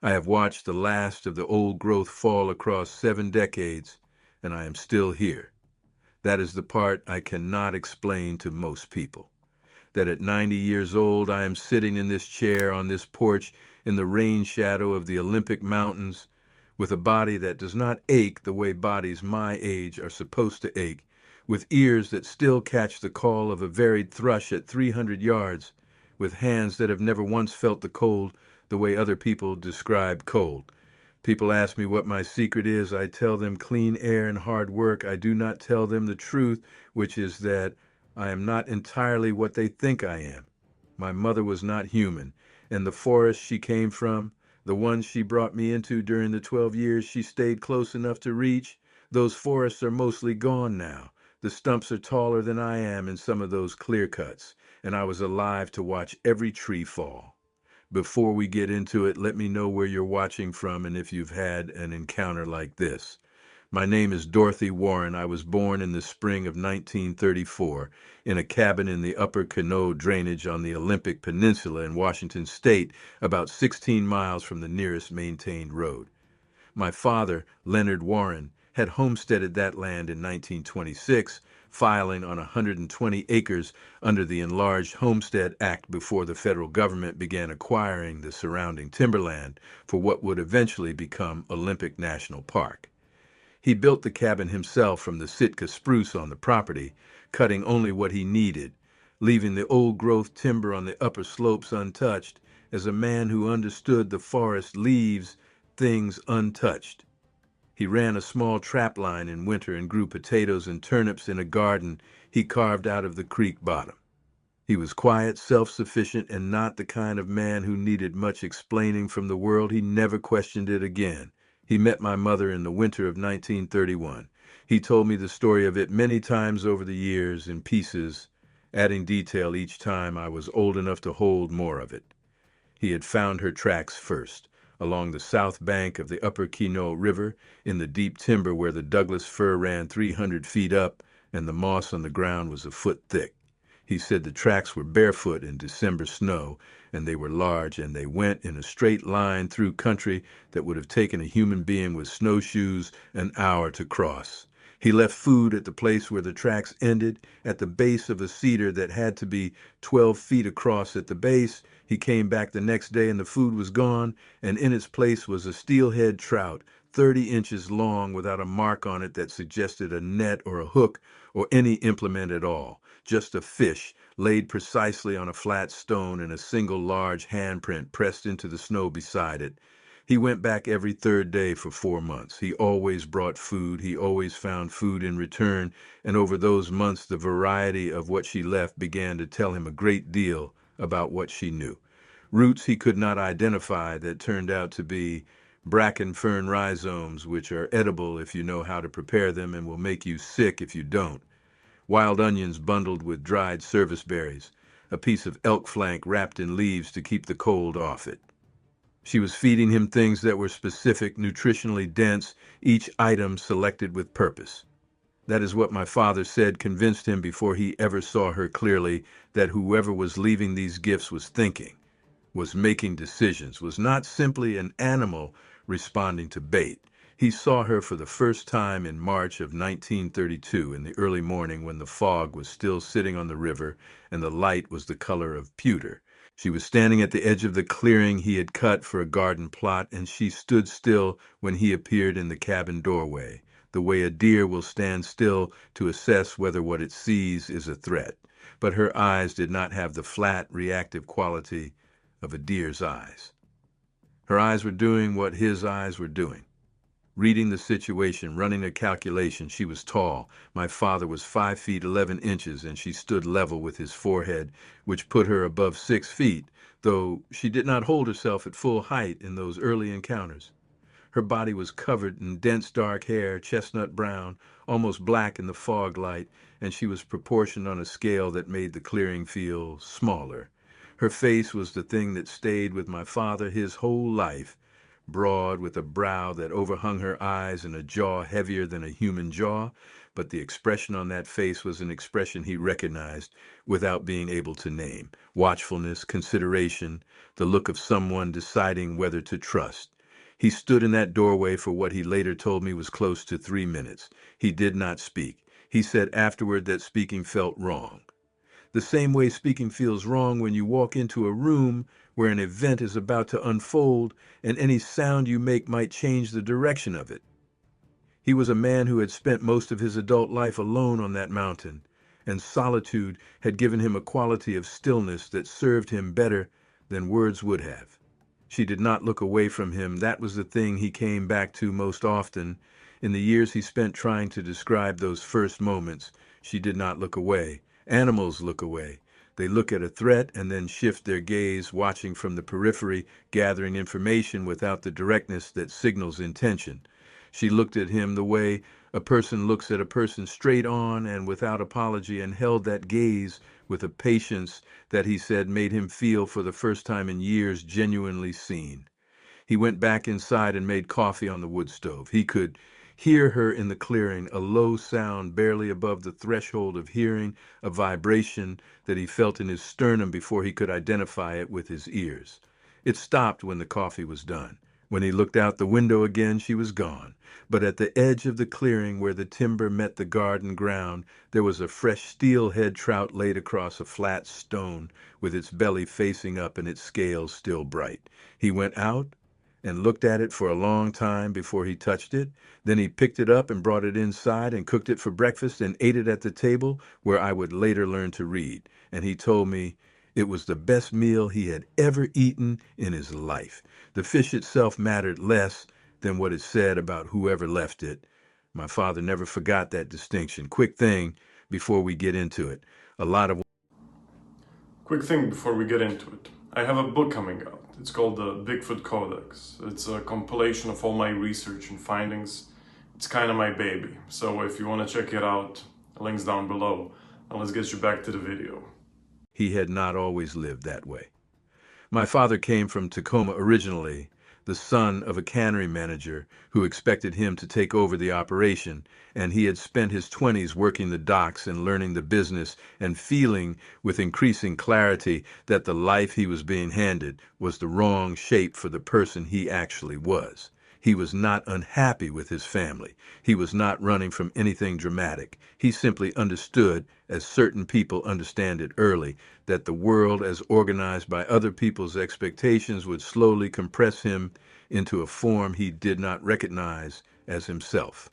I have watched the last of the old growth fall across 7 decades, and I am still here. That is the part I cannot explain to most people. That at 90 years old I am sitting in this chair on this porch in the rain shadow of the Olympic Mountains with a body that does not ache the way bodies my age are supposed to ache, with ears that still catch the call of a varied thrush at 300 yards, with hands that have never once felt the cold the way other people describe cold. People ask me what my secret is. I tell them clean air and hard work. I do not tell them the truth, which is that I am not entirely what they think I am. My mother was not human, and the forest she came from, the one she brought me into during the 12 years she stayed close enough to reach, those forests are mostly gone now. The stumps are taller than I am in some of those clear cuts, and I was alive to watch every tree fall. Before we get into it, let me know where you're watching from and if you've had an encounter like this. My name is Dorothy Warren. I was born in the spring of 1934 in a cabin in the upper Quinault drainage on the Olympic Peninsula in Washington State, about 16 miles from the nearest maintained road. My father, Leonard Warren, had homesteaded that land in 1926, filing on 120 acres under the enlarged Homestead Act before the federal government began acquiring the surrounding timberland for what would eventually become Olympic National Park. He built the cabin himself from the Sitka spruce on the property, cutting only what he needed, leaving the old-growth timber on the upper slopes untouched, as a man who understood the forest leaves things untouched. He ran a small trap line in winter and grew potatoes and turnips in a garden he carved out of the creek bottom. He was quiet, self-sufficient, and not the kind of man who needed much explaining from the world. He never questioned it again. He met my mother in the winter of 1931. He told me the story of it many times over the years in pieces, adding detail each time I was old enough to hold more of it. He had found her tracks first, along the south bank of the upper Quinault River, in the deep timber where the Douglas fir ran 300 feet up and the moss on the ground was a foot thick. He said the tracks were barefoot in December snow, and they were large, and they went in a straight line through country that would have taken a human being with snowshoes an hour to cross. He left food at the place where the tracks ended, at the base of a cedar that had to be 12 feet across at the base. He came back the next day and the food was gone, and in its place was a steelhead trout, 30 inches long, without a mark on it that suggested a net or a hook or any implement at all. Just a fish, laid precisely on a flat stone and a single large handprint pressed into the snow beside it. He went back every third day for 4 months. He always brought food. He always found food in return, and over those months the variety of what she left began to tell him a great deal about what she knew. Roots he could not identify that turned out to be bracken fern rhizomes, which are edible if you know how to prepare them and will make you sick if you don't. Wild onions bundled with dried service berries, a piece of elk flank wrapped in leaves to keep the cold off it. She was feeding him things that were specific, nutritionally dense, each item selected with purpose. That is what my father said convinced him before he ever saw her clearly that whoever was leaving these gifts was thinking, was making decisions, was not simply an animal responding to bait. He saw her for the first time in March of 1932 in the early morning when the fog was still sitting on the river and the light was the color of pewter. She was standing at the edge of the clearing he had cut for a garden plot, and she stood still when he appeared in the cabin doorway, the way a deer will stand still to assess whether what it sees is a threat. But her eyes did not have the flat, reactive quality of a deer's eyes. Her eyes were doing what his eyes were doing. Reading the situation, running a calculation. She was tall. My father was 5 feet 11 inches, and she stood level with his forehead, which put her above 6 feet, though she did not hold herself at full height in those early encounters. Her body was covered in dense dark hair, chestnut brown, almost black in the fog light, and she was proportioned on a scale that made the clearing feel smaller. Her face was the thing that stayed with my father his whole life, broad, with a brow that overhung her eyes and a jaw heavier than a human jaw, but the expression on that face was an expression he recognized without being able to name. Watchfulness, consideration, the look of someone deciding whether to trust. He stood in that doorway for what he later told me was close to 3 minutes. He did not speak. He said afterward that speaking felt wrong. The same way speaking feels wrong when you walk into a room where an event is about to unfold and any sound you make might change the direction of it. He was a man who had spent most of his adult life alone on that mountain, and solitude had given him a quality of stillness that served him better than words would have. She did not look away from him. That was the thing he came back to most often. In the years he spent trying to describe those first moments, she did not look away. Animals look away. They look at a threat and then shift their gaze, watching from the periphery, gathering information without the directness that signals intention. She looked at him the way a person looks at a person, straight on and without apology, and held that gaze with a patience that he said made him feel for the first time in years genuinely seen. He went back inside and made coffee on the wood stove. He could hear her in the clearing, a low sound barely above the threshold of hearing, a vibration that he felt in his sternum before he could identify it with his ears. It stopped when the coffee was done. When he looked out the window again, she was gone. But at the edge of the clearing where the timber met the garden ground, there was a fresh steelhead trout laid across a flat stone with its belly facing up and its scales still bright. He went out and looked at it for a long time before he touched it. Then he picked it up and brought it inside and cooked it for breakfast and ate it at the table where I would later learn to read. And he told me it was the best meal he had ever eaten in his life. The fish itself mattered less than what it said about whoever left it. My father never forgot that distinction. Quick thing before we get into it. Quick thing before we get into it. I have a book coming out. It's called the Bigfoot Codex. It's a compilation of all my research and findings. It's kind of my baby. So if you want to check it out, links down below. And let's get you back to the video. He had not always lived that way. My father came from Tacoma originally, the son of a cannery manager who expected him to take over the operation, and he had spent his 20s working the docks and learning the business and feeling with increasing clarity that the life he was being handed was the wrong shape for the person he actually was. He was not unhappy with his family. He was not running from anything dramatic. He simply understood, as certain people understand it early, that the world as organized by other people's expectations would slowly compress him into a form he did not recognize as himself.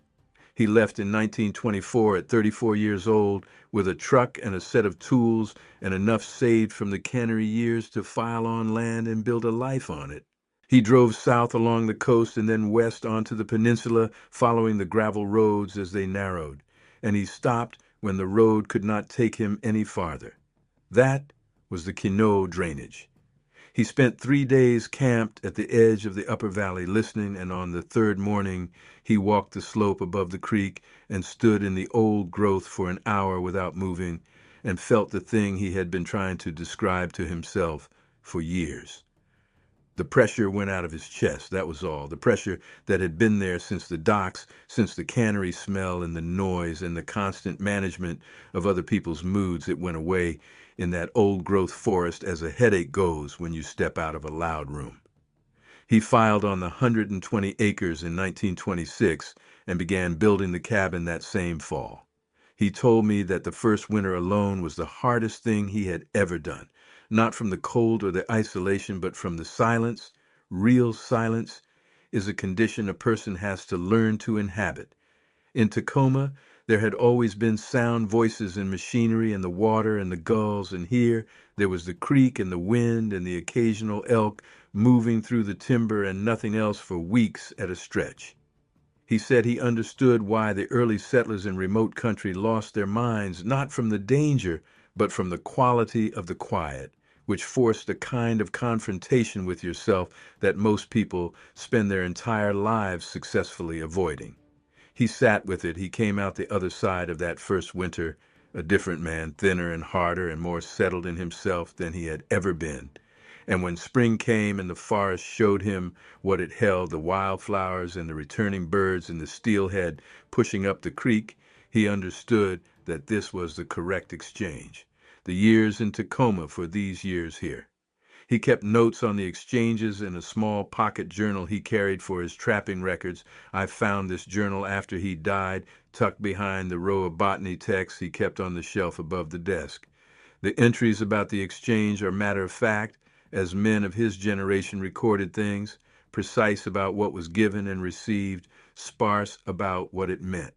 He left in 1924 at 34 years old with a truck and a set of tools and enough saved from the cannery years to file on land and build a life on it. He drove south along the coast and then west onto the peninsula, following the gravel roads as they narrowed, and he stopped when the road could not take him any farther. That was the Quinault drainage. He spent 3 days camped at the edge of the upper valley listening, and on the third morning he walked the slope above the creek and stood in the old growth for an hour without moving and felt the thing he had been trying to describe to himself for years. The pressure went out of his chest, that was all. The pressure that had been there since the docks, since the cannery smell and the noise and the constant management of other people's moods, it went away in that old-growth forest as a headache goes when you step out of a loud room. He filed on the 120 acres in 1926 and began building the cabin that same fall. He told me that the first winter alone was the hardest thing he had ever done. Not from the cold or the isolation, but from the silence. Real silence is a condition a person has to learn to inhabit. In Tacoma, there had always been sound voices and machinery and the water and the gulls, and here there was the creek and the wind and the occasional elk moving through the timber and nothing else for weeks at a stretch. He said he understood why the early settlers in remote country lost their minds, not from the danger, but from the quality of the quiet, which forced a kind of confrontation with yourself that most people spend their entire lives successfully avoiding. He sat with it. He came out the other side of that first winter, a different man, thinner and harder and more settled in himself than he had ever been. And when spring came and the forest showed him what it held, the wildflowers and the returning birds and the steelhead pushing up the creek, he understood that this was the correct exchange. The years in Tacoma for these years here. He kept notes on the exchanges in a small pocket journal he carried for his trapping records. I found this journal after he died, tucked behind the row of botany texts he kept on the shelf above the desk. The entries about the exchange are matter of fact, as men of his generation recorded things, precise about what was given and received, sparse about what it meant.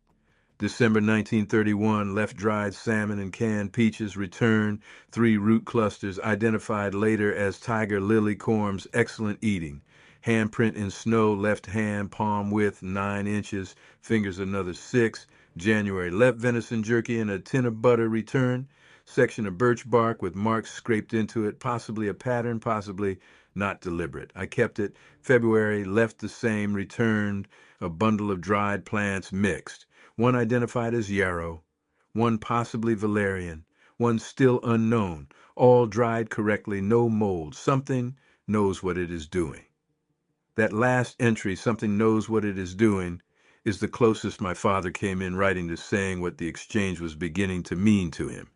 December 1931, left dried salmon and canned peaches returned, 3 root clusters identified later as tiger lily corms, excellent eating. Handprint in snow, left hand, palm width, 9 inches, fingers another 6. January, left venison jerky and a tin of butter returned. Section of birch bark with marks scraped into it, possibly a pattern, possibly not deliberate. I kept it. February, left the same, returned, a bundle of dried plants mixed. One identified as yarrow, one possibly valerian, one still unknown, all dried correctly, no mold. Something knows what it is doing. That last entry, something knows what it is doing, is the closest my father came in writing to saying what the exchange was beginning to mean to him.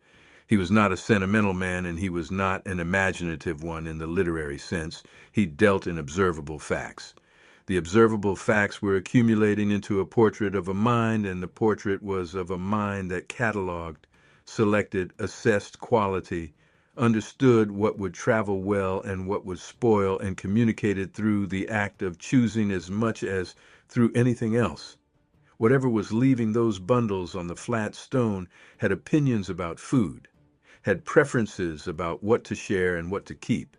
He was not a sentimental man, and he was not an imaginative one in the literary sense. He dealt in observable facts. The observable facts were accumulating into a portrait of a mind, and the portrait was of a mind that cataloged, selected, assessed quality, understood what would travel well and what would spoil, and communicated through the act of choosing as much as through anything else. Whatever was leaving those bundles on the flat stone had opinions about food, had preferences about what to share and what to keep,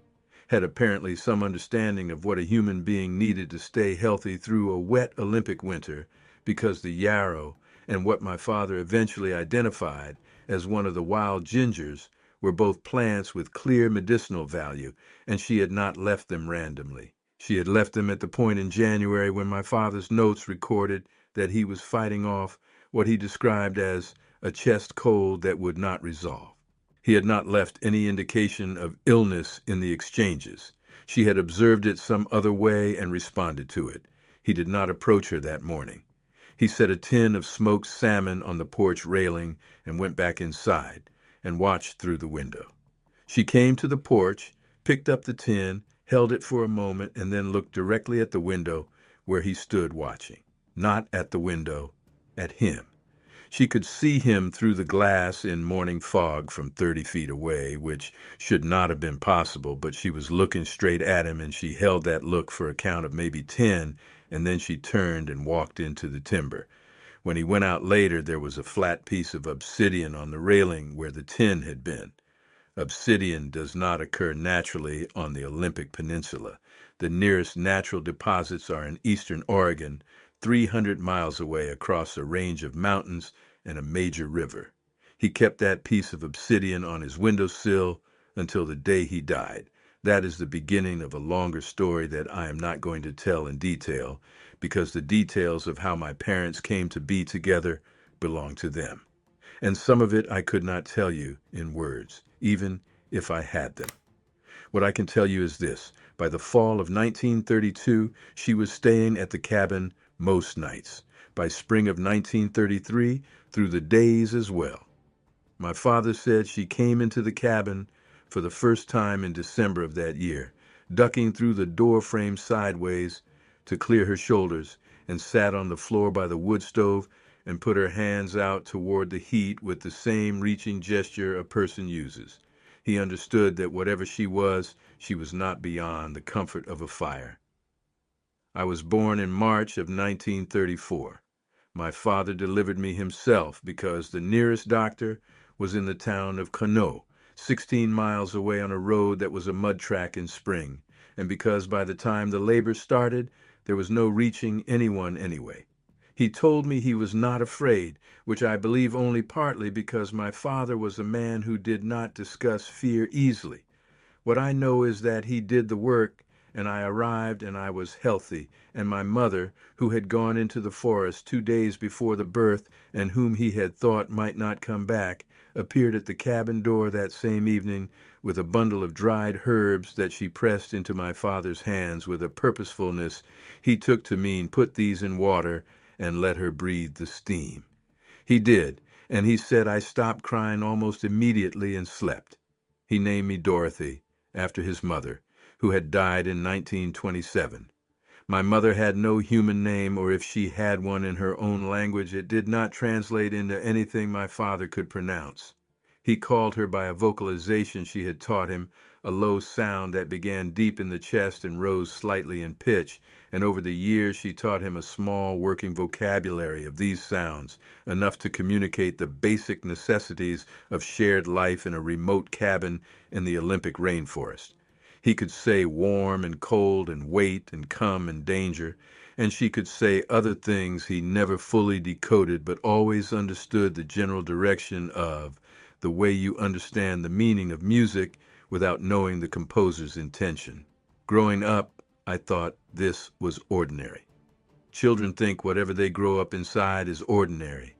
had apparently some understanding of what a human being needed to stay healthy through a wet Olympic winter, because the yarrow and what my father eventually identified as one of the wild gingers were both plants with clear medicinal value, and she had not left them randomly. She had left them at the point in January when my father's notes recorded that he was fighting off what he described as a chest cold that would not resolve. He had not left any indication of illness in the exchanges. She had observed it some other way and responded to it. He did not approach her that morning. He set a tin of smoked salmon on the porch railing and went back inside and watched through the window. She came to the porch, picked up the tin, held it for a moment, and then looked directly at the window where he stood watching. Not at the window, at him. She could see him through the glass in morning fog from 30 feet away, which should not have been possible, but she was looking straight at him, and she held that look for a count of maybe 10, and then she turned and walked into the timber. When he went out later, there was a flat piece of obsidian on the railing where the tin had been. Obsidian does not occur naturally on the Olympic Peninsula. The nearest natural deposits are in eastern Oregon, 300 miles away across a range of mountains and a major river. He kept that piece of obsidian on his windowsill until the day he died. That is the beginning of a longer story that I am not going to tell in detail, because the details of how my parents came to be together belong to them. And some of it I could not tell you in words, even if I had them. What I can tell you is this. By the fall of 1932, she was staying at the cabin most nights. By spring of 1933, through the days as well. My father said she came into the cabin for the first time in December of that year, ducking through the door frame sideways to clear her shoulders, and sat on the floor by the wood stove and put her hands out toward the heat with the same reaching gesture a person uses. He understood that whatever she was not beyond the comfort of a fire. I was born in March of 1934. My father delivered me himself because the nearest doctor was in the town of Quinault, 16 miles away on a road that was a mud track in spring, and because by the time the labor started, there was no reaching anyone anyway. He told me he was not afraid, which I believe only partly because my father was a man who did not discuss fear easily. What I know is that he did the work and I arrived and I was healthy, and my mother, who had gone into the forest 2 days before the birth and whom he had thought might not come back, appeared at the cabin door that same evening with a bundle of dried herbs that she pressed into my father's hands with a purposefulness he took to mean put these in water and let her breathe the steam. He did, and he said I stopped crying almost immediately and slept. He named me Dorothy, after his mother, who had died in 1927. My mother had no human name, or if she had one in her own language, it did not translate into anything my father could pronounce. He called her by a vocalization she had taught him, a low sound that began deep in the chest and rose slightly in pitch, and over the years she taught him a small working vocabulary of these sounds, enough to communicate the basic necessities of shared life in a remote cabin in the Olympic rainforest. He could say warm and cold and wait and come and danger, and she could say other things he never fully decoded but always understood the general direction of, the way you understand the meaning of music without knowing the composer's intention. Growing up, I thought this was ordinary. Children think whatever they grow up inside is ordinary.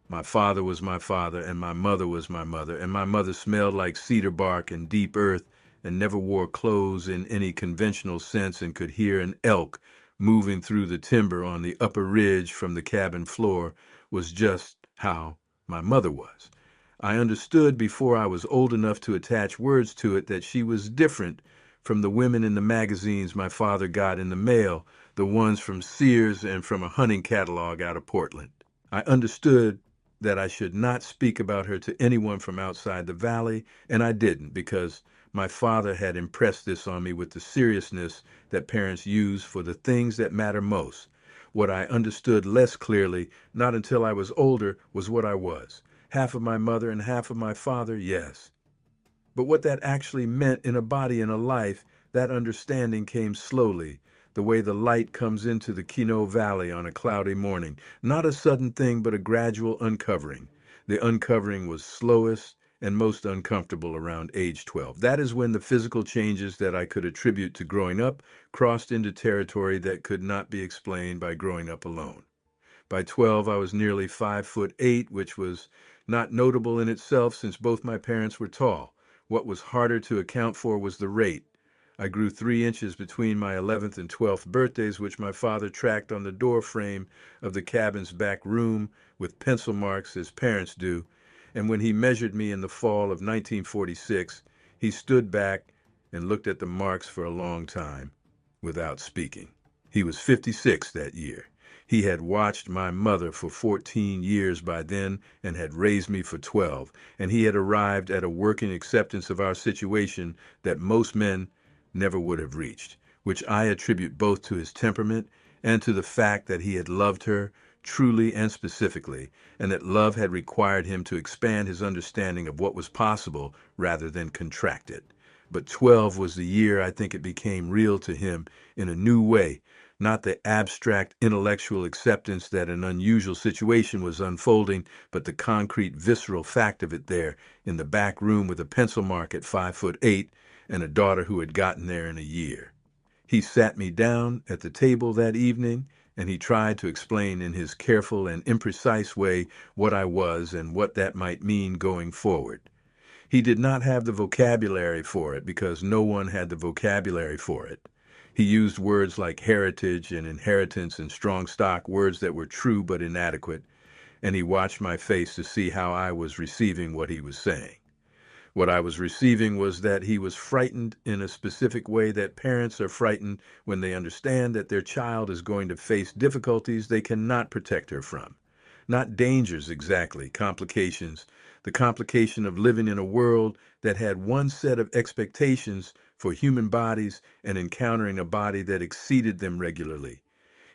My father was my father, and my mother was my mother, and my mother smelled like cedar bark and deep earth and never wore clothes in any conventional sense and could hear an elk moving through the timber on the upper ridge from the cabin floor was just how my mother was. I understood before I was old enough to attach words to it that she was different from the women in the magazines my father got in the mail, the ones from Sears and from a hunting catalog out of Portland. I understood that I should not speak about her to anyone from outside the valley, and I didn't because my father had impressed this on me with the seriousness that parents use for the things that matter most. What I understood less clearly, not until I was older, was what I was. Half of my mother and half of my father, yes. But what that actually meant in a body and a life, that understanding came slowly, the way the light comes into the Quinault Valley on a cloudy morning. Not a sudden thing, but a gradual uncovering. The uncovering was slowest and most uncomfortable around age 12. That is when the physical changes that I could attribute to growing up crossed into territory that could not be explained by growing up alone. By 12, I was nearly 5'8", which was not notable in itself since both my parents were tall. What was harder to account for was the rate. I grew 3 inches between my 11th and 12th birthdays, which my father tracked on the door frame of the cabin's back room with pencil marks as parents do, and when he measured me in the fall of 1946, he stood back and looked at the marks for a long time without speaking. He was 56 that year. He had watched my mother for 14 years by then and had raised me for 12, and he had arrived at a working acceptance of our situation that most men never would have reached, which I attribute both to his temperament and to the fact that he had loved her truly and specifically, and that love had required him to expand his understanding of what was possible rather than contract it. But 12 was the year I think it became real to him in a new way, not the abstract intellectual acceptance that an unusual situation was unfolding, but the concrete visceral fact of it there in the back room with a pencil mark at 5'8" and a daughter who had gotten there in a year. He sat me down at the table that evening, and he tried to explain in his careful and imprecise way what I was and what that might mean going forward. He did not have the vocabulary for it because no one had the vocabulary for it. He used words like heritage and inheritance and strong stock, words that were true but inadequate, and he watched my face to see how I was receiving what he was saying. What I was receiving was that he was frightened in a specific way that parents are frightened when they understand that their child is going to face difficulties they cannot protect her from. Not dangers exactly, complications, the complication of living in a world that had one set of expectations for human bodies and encountering a body that exceeded them regularly.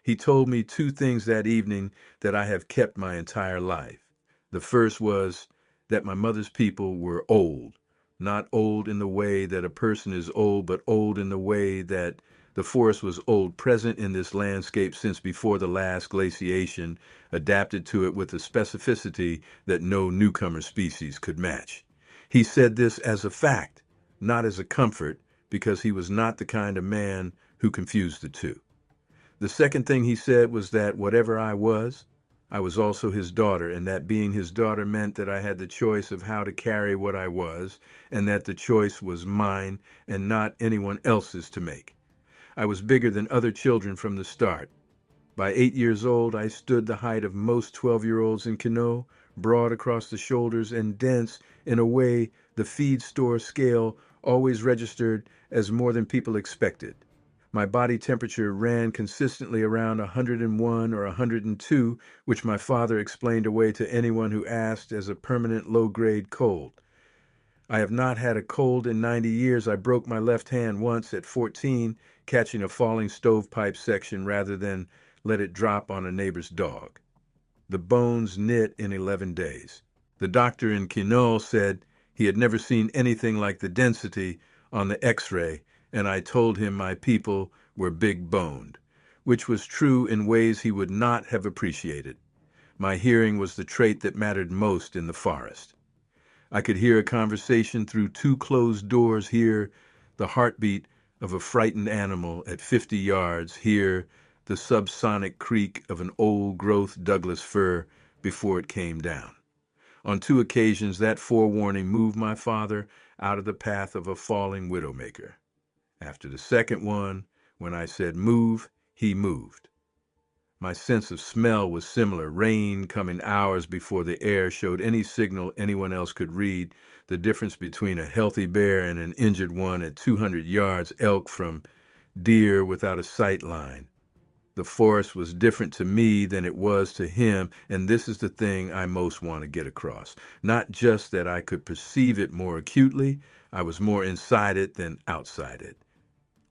He told me two things that evening that I have kept my entire life. The first was that my mother's people were old, not old in the way that a person is old, but old in the way that the forest was old, present in this landscape since before the last glaciation, adapted to it with a specificity that no newcomer species could match. He said this as a fact, not as a comfort, because he was not the kind of man who confused the two. The second thing he said was that whatever I was also his daughter, and that being his daughter meant that I had the choice of how to carry what I was, and that the choice was mine and not anyone else's to make. I was bigger than other children from the start. By 8 years old, I stood the height of most 12-year-olds in Quinault, broad across the shoulders and dense in a way the feed store scale always registered as more than people expected. My body temperature ran consistently around 101 or 102, which my father explained away to anyone who asked as a permanent low-grade cold. I have not had a cold in 90 years. I broke my left hand once at 14, catching a falling stovepipe section rather than let it drop on a neighbor's dog. The bones knit in 11 days. The doctor in Quinault said he had never seen anything like the density on the x-ray, and I told him my people were big-boned, which was true in ways he would not have appreciated. My hearing was the trait that mattered most in the forest. I could hear a conversation through two closed doors, hear the heartbeat of a frightened animal at 50 yards, hear the subsonic creak of an old-growth Douglas fir before it came down. On 2 occasions, that forewarning moved my father out of the path of a falling widowmaker. After the second one, when I said move, he moved. My sense of smell was similar, rain coming hours before the air showed any signal anyone else could read, the difference between a healthy bear and an injured one at 200 yards, elk from deer without a sight line. The forest was different to me than it was to him, and this is the thing I most want to get across. Not just that I could perceive it more acutely, I was more inside it than outside it.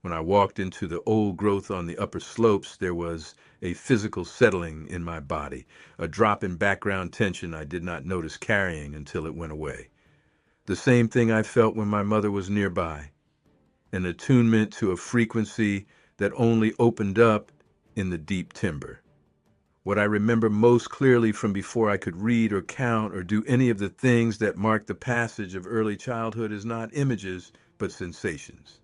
When I walked into the old growth on the upper slopes, there was a physical settling in my body, a drop in background tension I did not notice carrying until it went away. The same thing I felt when my mother was nearby, an attunement to a frequency that only opened up in the deep timber. What I remember most clearly from before I could read or count or do any of the things that mark the passage of early childhood is not images, but sensations.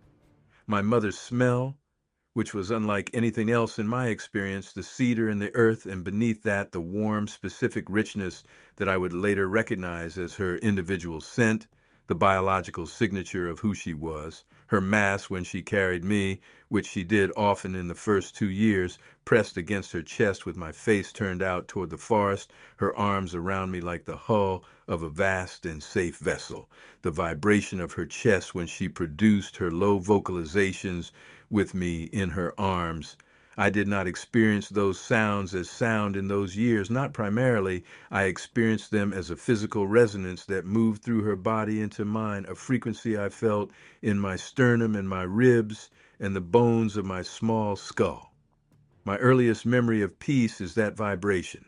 My mother's smell, which was unlike anything else in my experience, the cedar in the earth, and beneath that the warm, specific richness that I would later recognize as her individual scent, the biological signature of who she was, her mass when she carried me, which she did often in the first 2 years, pressed against her chest with my face turned out toward the forest, her arms around me like the hull of a vast and safe vessel, the vibration of her chest when she produced her low vocalizations with me in her arms. I did not experience those sounds as sound in those years, not primarily. I experienced them as a physical resonance that moved through her body into mine, a frequency I felt in my sternum and my ribs and the bones of my small skull. My earliest memory of peace is that vibration.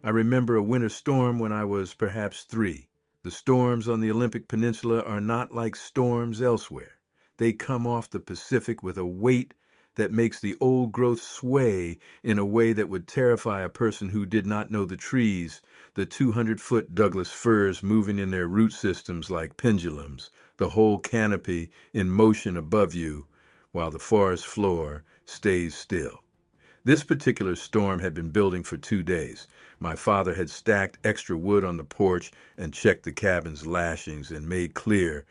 I remember a winter storm when I was perhaps 3. The storms on the Olympic Peninsula are not like storms elsewhere. They come off the Pacific with a weight that makes the old growth sway in a way that would terrify a person who did not know the trees, the 200-foot Douglas firs moving in their root systems like pendulums, the whole canopy in motion above you, while the forest floor stays still. This particular storm had been building for 2 days. My father had stacked extra wood on the porch and checked the cabin's lashings and made clear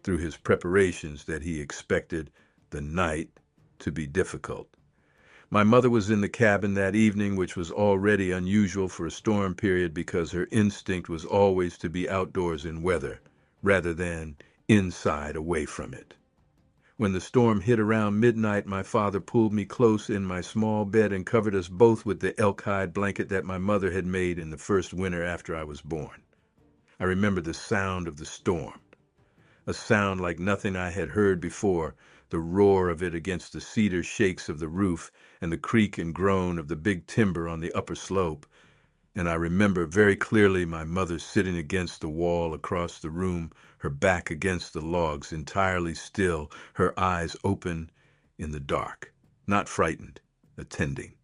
through his preparations that he expected the night to be difficult. My mother was in the cabin that evening, which was already unusual for a storm period because her instinct was always to be outdoors in weather rather than inside away from it. When the storm hit around midnight, my father pulled me close in my small bed and covered us both with the elk hide blanket that my mother had made in the first winter after I was born. I remember the sound of the storm, a sound like nothing I had heard before, the roar of it against the cedar shakes of the roof and the creak and groan of the big timber on the upper slope. And I remember very clearly my mother sitting against the wall across the room, her back against the logs, entirely still, her eyes open in the dark, not frightened, attending.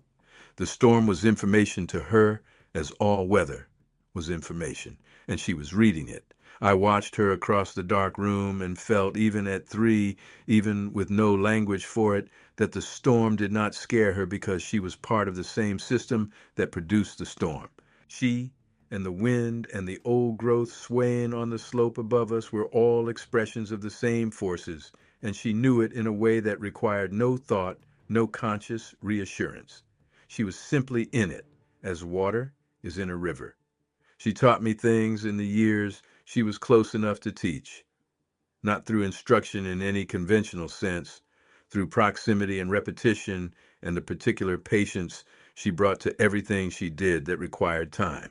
The storm was information to her as all weather was information, and she was reading it. I watched her across the dark room and felt, even at 3, even with no language for it, that the storm did not scare her because she was part of the same system that produced the storm. She and the wind and the old growth swaying on the slope above us were all expressions of the same forces, and she knew it in a way that required no thought, no conscious reassurance. She was simply in it, as water is in a river. She taught me things in the years she was close enough to teach, not through instruction in any conventional sense, through proximity and repetition and the particular patience she brought to everything she did that required time.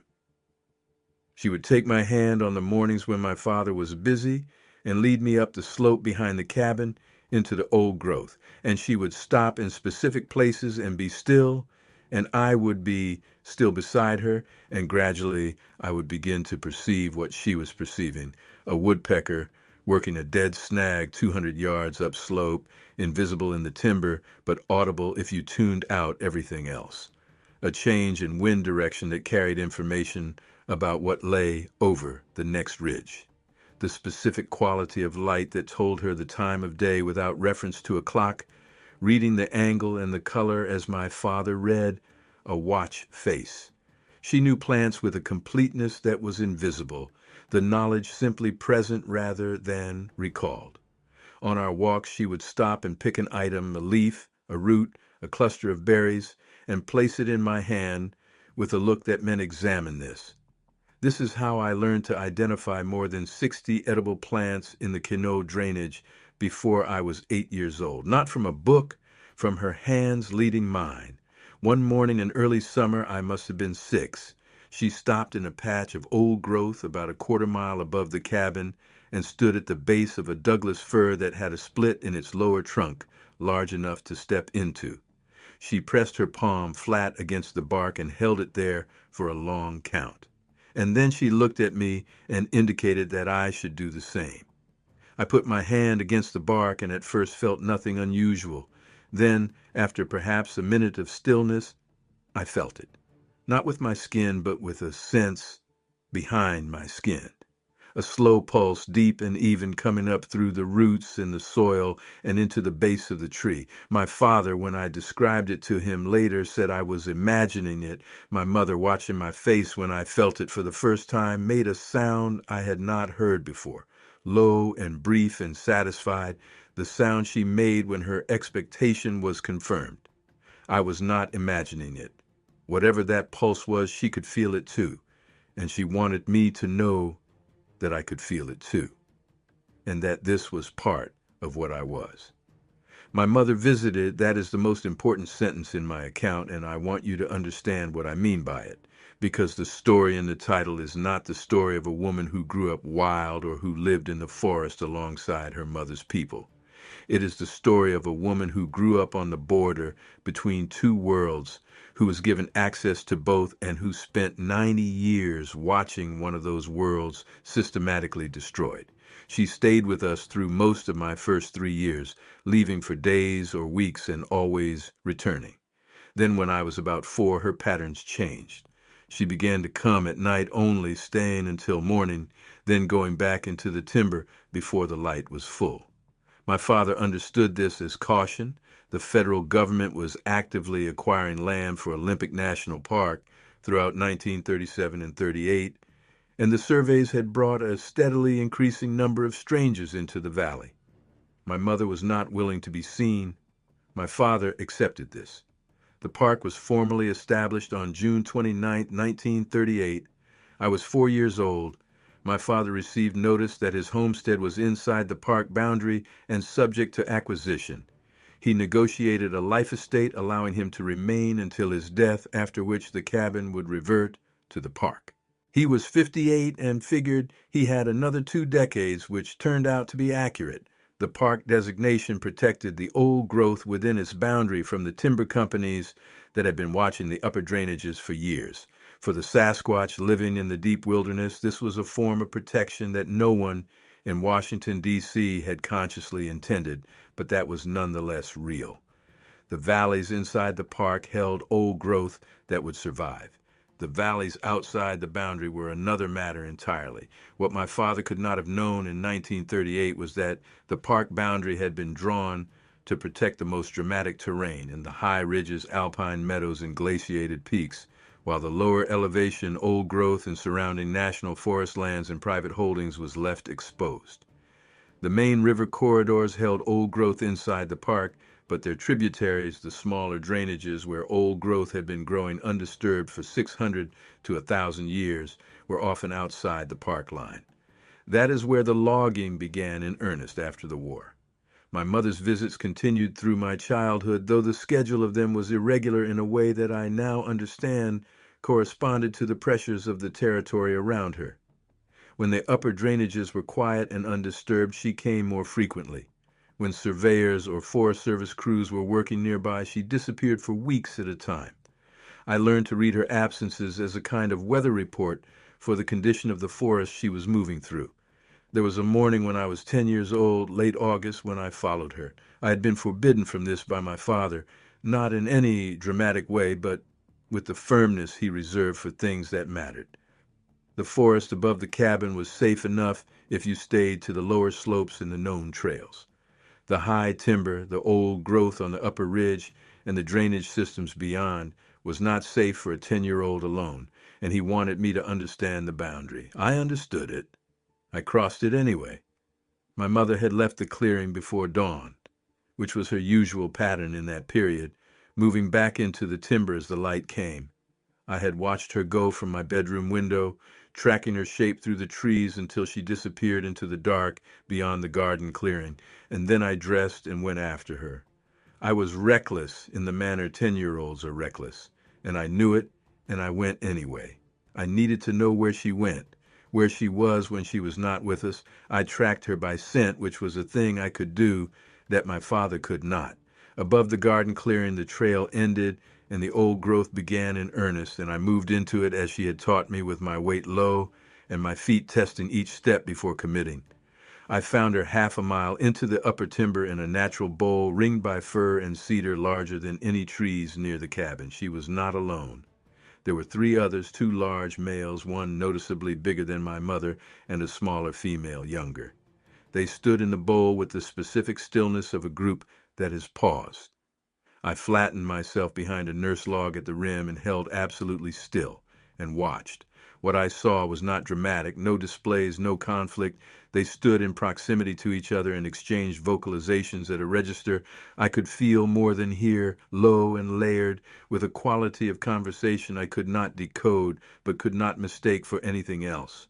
She would take my hand on the mornings when my father was busy and lead me up the slope behind the cabin into the old growth, and she would stop in specific places and be still, and I would be still beside her, and gradually I would begin to perceive what she was perceiving: a woodpecker working a dead snag 200 yards upslope, invisible in the timber, but audible if you tuned out everything else. A change in wind direction that carried information about what lay over the next ridge. The specific quality of light that told her the time of day without reference to a clock, reading the angle and the color as my father read a watch face. She knew plants with a completeness that was invisible, the knowledge simply present rather than recalled. On our walks, she would stop and pick an item, a leaf, a root, a cluster of berries, and place it in my hand with a look that meant, examine this. This is how I learned to identify more than 60 edible plants in the Quinault drainage before I was 8 years old. Not from a book, from her hands leading mine. One morning in early summer, I must have been 6. She stopped in a patch of old growth about a quarter-mile above the cabin and stood at the base of a Douglas fir that had a split in its lower trunk large enough to step into. She pressed her palm flat against the bark and held it there for a long count. And then she looked at me and indicated that I should do the same. I put my hand against the bark and at first felt nothing unusual. Then, after perhaps a minute of stillness, I felt it. Not with my skin, but with a sense behind my skin. A slow pulse, deep and even, coming up through the roots in the soil and into the base of the tree. My father, when I described it to him later, said I was imagining it. My mother, watching my face when I felt it for the first time, made a sound I had not heard before. Low and brief and satisfied, the sound she made when her expectation was confirmed. I was not imagining it. Whatever that pulse was, she could feel it too, and she wanted me to know that I could feel it too, and that this was part of what I was. My mother visited, that is the most important sentence in my account, and I want you to understand what I mean by it, because the story in the title is not the story of a woman who grew up wild or who lived in the forest alongside her mother's people. It is the story of a woman who grew up on the border between two worlds, who was given access to both, and who spent 90 years watching one of those worlds systematically destroyed. She stayed with us through most of my first 3 years, leaving for days or weeks and always returning. Then when I was about 4, her patterns changed. She began to come at night only, staying until morning, then going back into the timber before the light was full. My father understood this as caution. The federal government was actively acquiring land for Olympic National Park throughout 1937 and 38, and the surveys had brought a steadily increasing number of strangers into the valley. My mother was not willing to be seen. My father accepted this. The park was formally established on June 29, 1938. I was 4 years old. My father received notice that his homestead was inside the park boundary and subject to acquisition. He negotiated a life estate allowing him to remain until his death, after which the cabin would revert to the park. He was 58 and figured he had another 2 decades, which turned out to be accurate. The park designation protected the old growth within its boundary from the timber companies that had been watching the upper drainages for years. For the Sasquatch living in the deep wilderness, this was a form of protection that no one in Washington, D.C. had consciously intended, but that was nonetheless real. The valleys inside the park held old growth that would survive. The valleys outside the boundary were another matter entirely. What my father could not have known in 1938 was that the park boundary had been drawn to protect the most dramatic terrain in the high ridges, alpine meadows, and glaciated peaks, while the lower elevation, old growth, and surrounding national forest lands and private holdings was left exposed. The main river corridors held old growth inside the park, but their tributaries, the smaller drainages where old growth had been growing undisturbed for 600 to 1,000 years, were often outside the park line. That is where the logging began in earnest after the war. My mother's visits continued through my childhood, though the schedule of them was irregular in a way that I now understand corresponded to the pressures of the territory around her. When the upper drainages were quiet and undisturbed, she came more frequently. When surveyors or Forest Service crews were working nearby, she disappeared for weeks at a time. I learned to read her absences as a kind of weather report for the condition of the forest she was moving through. There was a morning when I was 10 years old, late August, when I followed her. I had been forbidden from this by my father, not in any dramatic way, but with the firmness he reserved for things that mattered. The forest above the cabin was safe enough if you stayed to the lower slopes and the known trails. The high timber, the old growth on the upper ridge, and the drainage systems beyond was not safe for a 10-year-old alone, and he wanted me to understand the boundary. I understood it. I crossed it anyway. My mother had left the clearing before dawn, which was her usual pattern in that period, moving back into the timber as the light came. I had watched her go from my bedroom window, tracking her shape through the trees until she disappeared into the dark beyond the garden clearing, and then I dressed and went after her. I was reckless in the manner 10-year-olds are reckless, and I knew it, and I went anyway. I needed to know where she went, where she was when she was not with us. I tracked her by scent, which was a thing I could do that my father could not. Above the garden clearing, the trail ended, and the old growth began in earnest, and I moved into it as she had taught me, with my weight low and my feet testing each step before committing. I found her half a mile into the upper timber in a natural bowl ringed by fir and cedar larger than any trees near the cabin. She was not alone. There were three others, two large males, one noticeably bigger than my mother, and a smaller female, younger. They stood in the bowl with the specific stillness of a group that has paused. I flattened myself behind a nurse log at the rim and held absolutely still and watched. What I saw was not dramatic, no displays, no conflict. They stood in proximity to each other and exchanged vocalizations at a register I could feel more than hear, low and layered, with a quality of conversation I could not decode but could not mistake for anything else.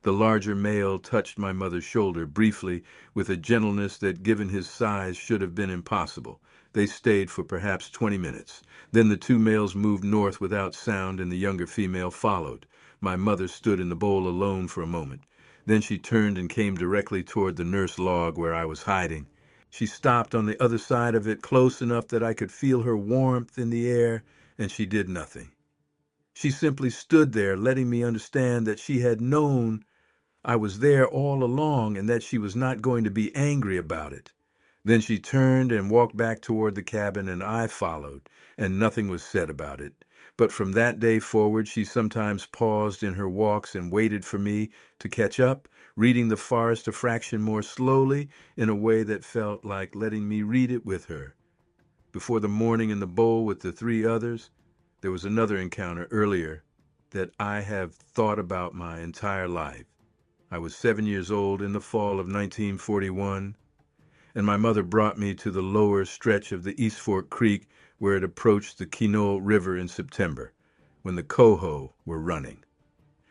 The larger male touched my mother's shoulder briefly with a gentleness that, given his size, should have been impossible. They stayed for perhaps 20 minutes. Then the two males moved north without sound, and the younger female followed. My mother stood in the bowl alone for a moment. Then she turned and came directly toward the nurse log where I was hiding. She stopped on the other side of it, close enough that I could feel her warmth in the air, and she did nothing. She simply stood there, letting me understand that she had known I was there all along and that she was not going to be angry about it. Then she turned and walked back toward the cabin, and I followed, and nothing was said about it. But from that day forward, she sometimes paused in her walks and waited for me to catch up, reading the forest a fraction more slowly in a way that felt like letting me read it with her. Before the morning in the bowl with the three others, there was another encounter earlier that I have thought about my entire life. I was 7 years old in the fall of 1941, and my mother brought me to the lower stretch of the East Fork Creek where it approached the Quinault River in September, when the coho were running.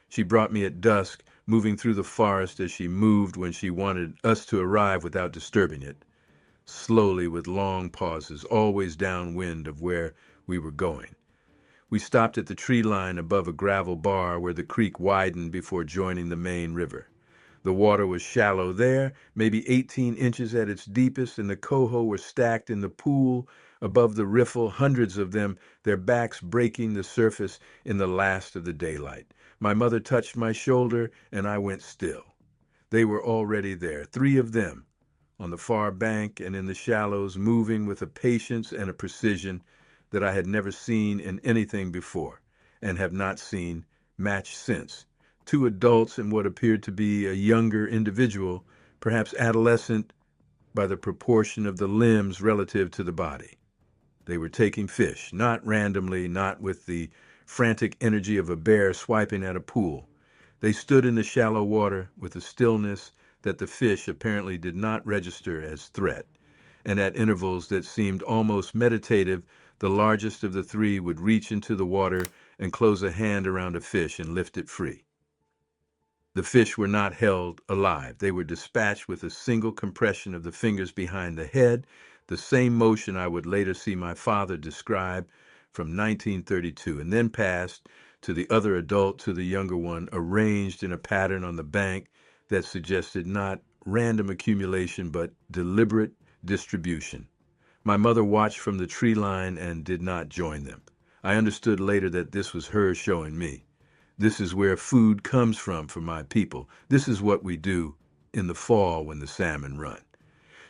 She brought me at dusk, moving through the forest as she moved when she wanted us to arrive without disturbing it, slowly with long pauses, always downwind of where we were going. We stopped at the tree line above a gravel bar where the creek widened before joining the main river. The water was shallow there, maybe 18 inches at its deepest, and the coho were stacked in the pool above the riffle, hundreds of them, their backs breaking the surface in the last of the daylight. My mother touched my shoulder, and I went still. They were already there, three of them, on the far bank and in the shallows, moving with a patience and a precision that I had never seen in anything before. and have not seen match since. Two adults and what appeared to be a younger individual, perhaps adolescent by the proportion of the limbs relative to the body. They were taking fish, not randomly, not with the frantic energy of a bear swiping at a pool. They stood in the shallow water with a stillness that the fish apparently did not register as threat, and at intervals that seemed almost meditative, the largest of the three would reach into the water and close a hand around a fish and lift it free. The fish were not held alive. They were dispatched with a single compression of the fingers behind the head, the same motion I would later see my father describe from 1932, and then passed to the other adult to the younger one, arranged in a pattern on the bank that suggested not random accumulation but deliberate distribution. My mother watched from the tree line and did not join them. I understood later that this was her showing me. This is where food comes from for my people. This is what we do in the fall when the salmon run.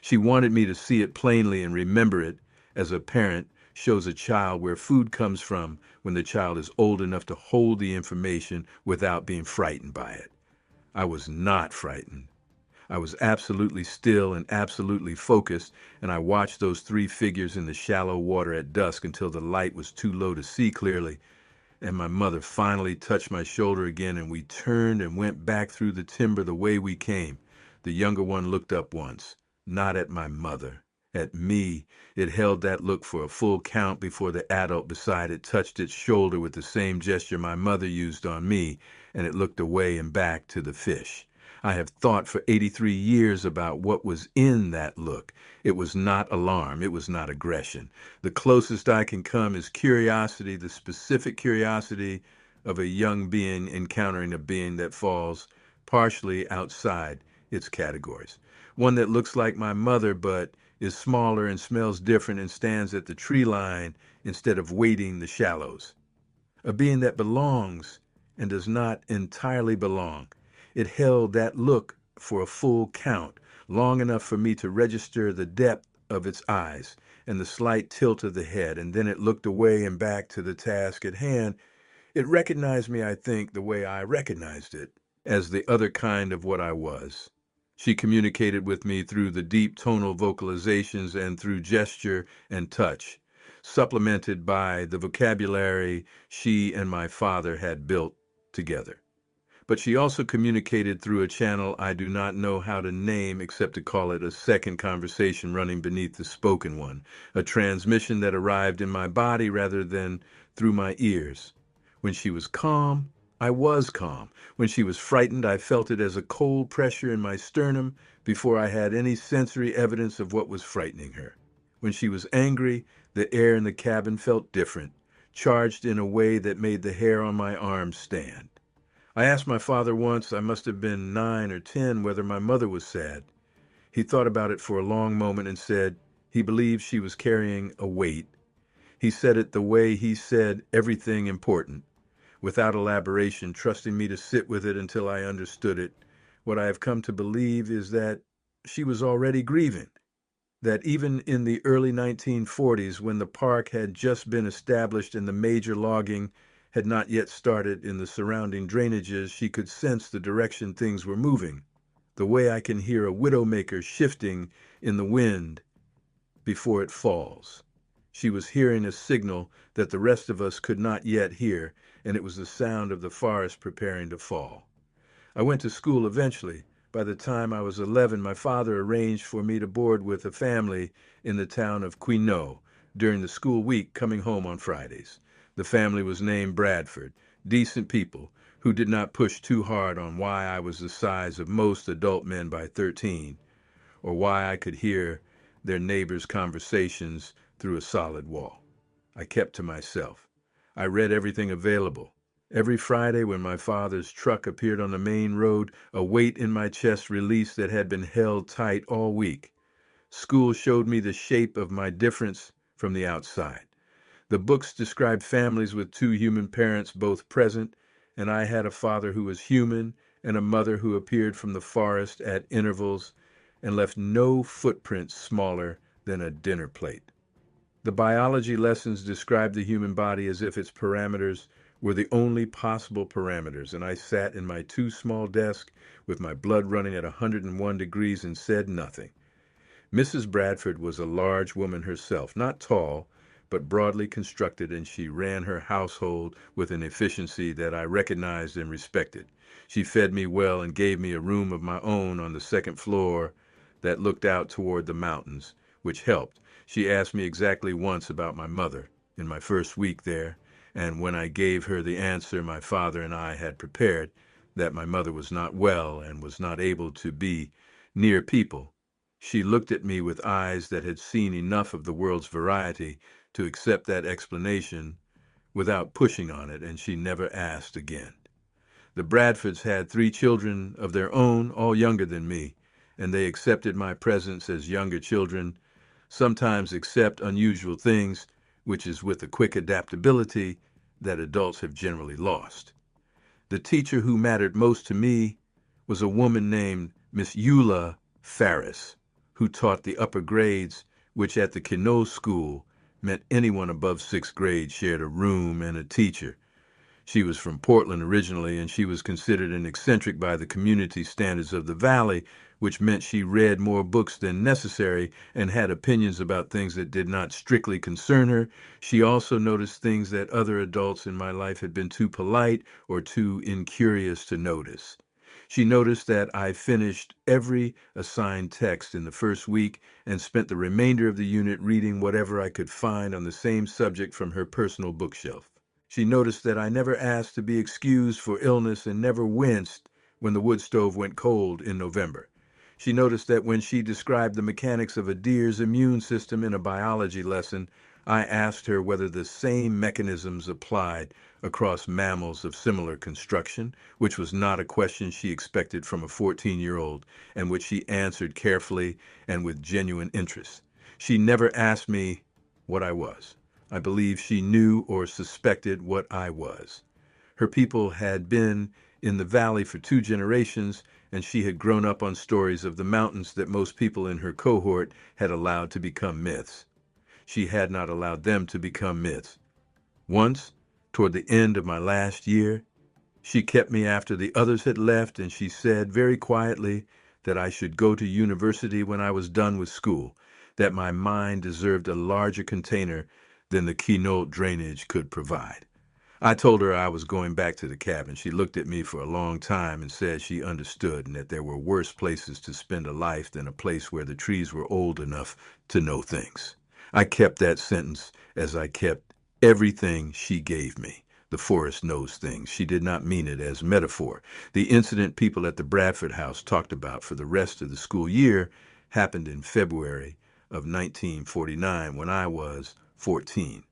She wanted me to see it plainly and remember it as a parent shows a child where food comes from when the child is old enough to hold the information without being frightened by it. I was not frightened. I was absolutely still and absolutely focused, and I watched those three figures in the shallow water at dusk until the light was too low to see clearly, and my mother finally touched my shoulder again, and we turned and went back through the timber the way we came. The younger one looked up once, not at my mother, at me. It held that look for a full count before the adult beside it touched its shoulder with the same gesture my mother used on me, and it looked away and back to the fish. I have thought for 83 years about what was in that look. It was not alarm. It was not aggression. The closest I can come is curiosity, the specific curiosity of a young being encountering a being that falls partially outside its categories. One that looks like my mother but is smaller and smells different and stands at the tree line instead of wading the shallows. A being that belongs and does not entirely belong. It held that look for a full count, long enough for me to register the depth of its eyes and the slight tilt of the head, and then it looked away and back to the task at hand. It recognized me, I think, the way I recognized it, as the other kind of what I was. She communicated with me through the deep tonal vocalizations and through gesture and touch, supplemented by the vocabulary she and my father had built together. But she also communicated through a channel I do not know how to name except to call it a second conversation running beneath the spoken one, a transmission that arrived in my body rather than through my ears. When she was calm, I was calm. When she was frightened, I felt it as a cold pressure in my sternum before I had any sensory evidence of what was frightening her. When she was angry, the air in the cabin felt different, charged in a way that made the hair on my arms stand. I asked my father once, I must have been 9 or 10, whether my mother was sad. He thought about it for a long moment and said he believed she was carrying a weight. He said it the way he said everything important, without elaboration, trusting me to sit with it until I understood it. What I have come to believe is that she was already grieving, that even in the early 1940s, when the park had just been established and the major logging had not yet started in the surrounding drainages, she could sense the direction things were moving, the way I can hear a widowmaker shifting in the wind before it falls. She was hearing a signal that the rest of us could not yet hear, and it was the sound of the forest preparing to fall. I went to school eventually. By the time I was 11, my father arranged for me to board with a family in the town of Quinault during the school week, coming home on Fridays. The family was named Bradford, decent people who did not push too hard on why I was the size of most adult men by 13, or why I could hear their neighbors' conversations through a solid wall. I kept to myself. I read everything available. Every Friday when my father's truck appeared on the main road, a weight in my chest released that had been held tight all week. School showed me the shape of my difference from the outside. The books described families with two human parents both present, and I had a father who was human and a mother who appeared from the forest at intervals and left no footprint smaller than a dinner plate. The biology lessons described the human body as if its parameters were the only possible parameters, and I sat in my too small desk with my blood running at 101 degrees and said nothing. Mrs. Bradford was a large woman herself, not tall, but broadly constructed, and she ran her household with an efficiency that I recognized and respected. She fed me well and gave me a room of my own on the second floor that looked out toward the mountains, which helped. She asked me exactly once about my mother in my first week there, and when I gave her the answer my father and I had prepared, that my mother was not well and was not able to be near people, she looked at me with eyes that had seen enough of the world's variety to accept that explanation without pushing on it, and she never asked again. The Bradfords had 3 children of their own, all younger than me, and they accepted my presence as younger children sometimes accept unusual things, which is with a quick adaptability that adults have generally lost. The teacher who mattered most to me was a woman named Miss Eula Farris, who taught the upper grades, which at the Quinault school meant anyone above 6th grade shared a room and a teacher. She was from Portland originally, and she was considered an eccentric by the community standards of the Valley, which meant she read more books than necessary and had opinions about things that did not strictly concern her. She also noticed things that other adults in my life had been too polite or too incurious to notice. She noticed that I finished every assigned text in the first week and spent the remainder of the unit reading whatever I could find on the same subject from her personal bookshelf. She noticed that I never asked to be excused for illness and never winced when the wood stove went cold in November. She noticed that when she described the mechanics of a deer's immune system in a biology lesson, I asked her whether the same mechanisms applied across mammals of similar construction, which was not a question she expected from a 14-year-old, and which she answered carefully and with genuine interest. She never asked me what I was. I believe she knew or suspected what I was. Her people had been in the valley for 2 generations, and she had grown up on stories of the mountains that most people in her cohort had allowed to become myths. She had not allowed them to become myths. Once, toward the end of my last year, she kept me after the others had left, and she said very quietly that I should go to university when I was done with school, that my mind deserved a larger container than the Quinault drainage could provide. I told her I was going back to the cabin. She looked at me for a long time and said she understood and that there were worse places to spend a life than a place where the trees were old enough to know things. I kept that sentence as I kept everything she gave me. The forest knows things. She did not mean it as metaphor. The incident people at the Bradford house talked about for the rest of the school year happened in February of 1949 when I was 14.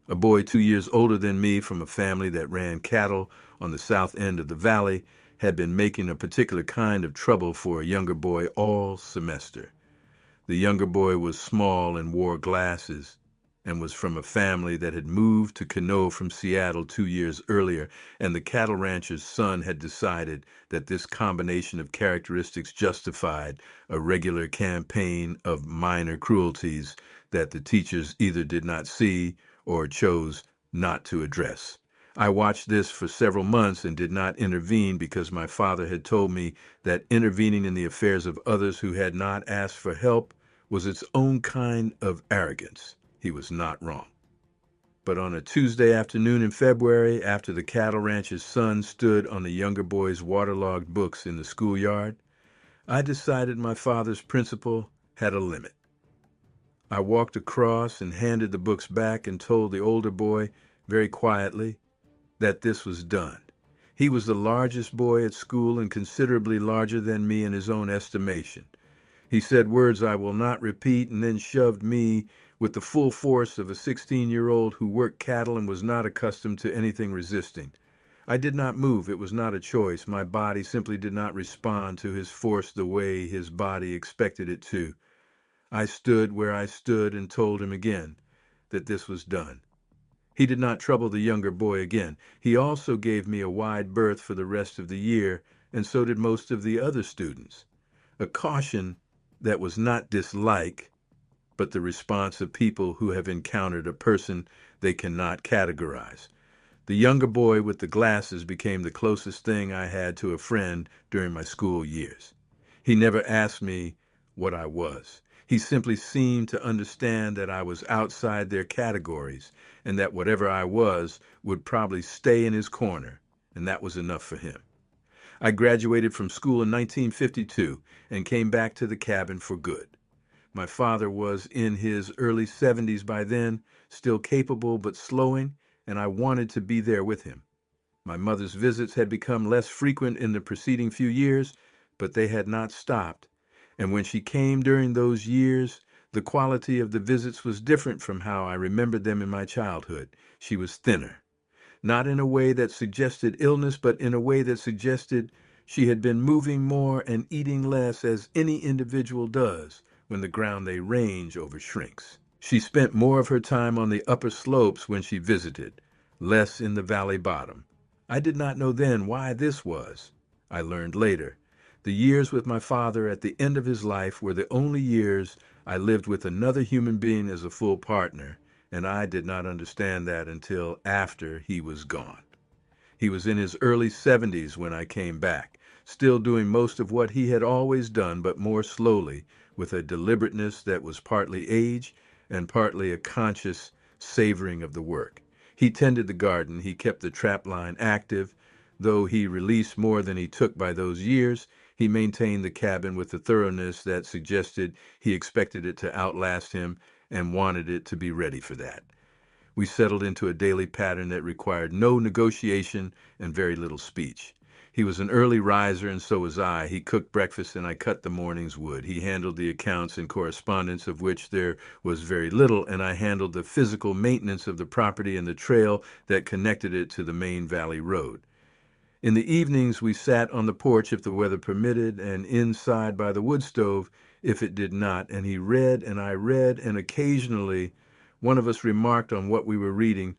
A boy 2 years older than me from a family that ran cattle on the south end of the valley had been making a particular kind of trouble for a younger boy all semester. The younger boy was small and wore glasses and was from a family that had moved to Quinault from Seattle 2 years earlier, and the cattle rancher's son had decided that this combination of characteristics justified a regular campaign of minor cruelties that the teachers either did not see or chose not to address. I watched this for several months and did not intervene because my father had told me that intervening in the affairs of others who had not asked for help was its own kind of arrogance. He was not wrong. But on a Tuesday afternoon in February, after the cattle rancher's son stood on the younger boy's waterlogged books in the schoolyard, I decided my father's principle had a limit. I walked across and handed the books back and told the older boy, very quietly, that this was done. He was the largest boy at school and considerably larger than me in his own estimation. He said words I will not repeat and then shoved me with the full force of a 16-year-old who worked cattle and was not accustomed to anything resisting. I did not move. It was not a choice. My body simply did not respond to his force the way his body expected it to. I stood where I stood and told him again that this was done. He did not trouble the younger boy again. He also gave me a wide berth for the rest of the year, and so did most of the other students. A caution that was not dislike, but the response of people who have encountered a person they cannot categorize. The younger boy with the glasses became the closest thing I had to a friend during my school years. He never asked me what I was. He simply seemed to understand that I was outside their categories and that whatever I was would probably stay in his corner, and that was enough for him. I graduated from school in 1952 and came back to the cabin for good. My father was in his early 70s by then, still capable but slowing, and I wanted to be there with him. My mother's visits had become less frequent in the preceding few years, but they had not stopped. And when she came during those years, the quality of the visits was different from how I remembered them in my childhood. She was thinner, not in a way that suggested illness, but in a way that suggested she had been moving more and eating less, as any individual does when the ground they range over shrinks. She spent more of her time on the upper slopes when she visited, less in the valley bottom. I did not know then why this was. I learned later. The years with my father at the end of his life were the only years I lived with another human being as a full partner, and I did not understand that until after he was gone. He was in his early 70s when I came back, still doing most of what he had always done, but more slowly, with a deliberateness that was partly age and partly a conscious savoring of the work. He tended the garden, he kept the trap line active. Though he released more than he took by those years, he maintained the cabin with a thoroughness that suggested he expected it to outlast him and wanted it to be ready for that. We settled into a daily pattern that required no negotiation and very little speech. He was an early riser, and so was I. He cooked breakfast, and I cut the morning's wood. He handled the accounts and correspondence, of which there was very little, and I handled the physical maintenance of the property and the trail that connected it to the main valley road. In the evenings, we sat on the porch if the weather permitted, and inside by the wood stove if it did not, and he read and I read, and occasionally one of us remarked on what we were reading,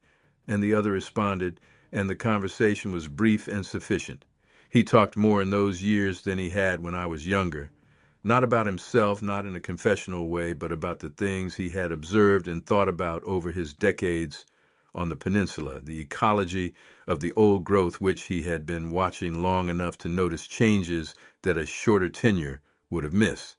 and the other responded, and the conversation was brief and sufficient. He talked more in those years than he had when I was younger. Not about himself, not in a confessional way, but about the things he had observed and thought about over his decades on the peninsula, the ecology of the old growth which he had been watching long enough to notice changes that a shorter tenure would have missed.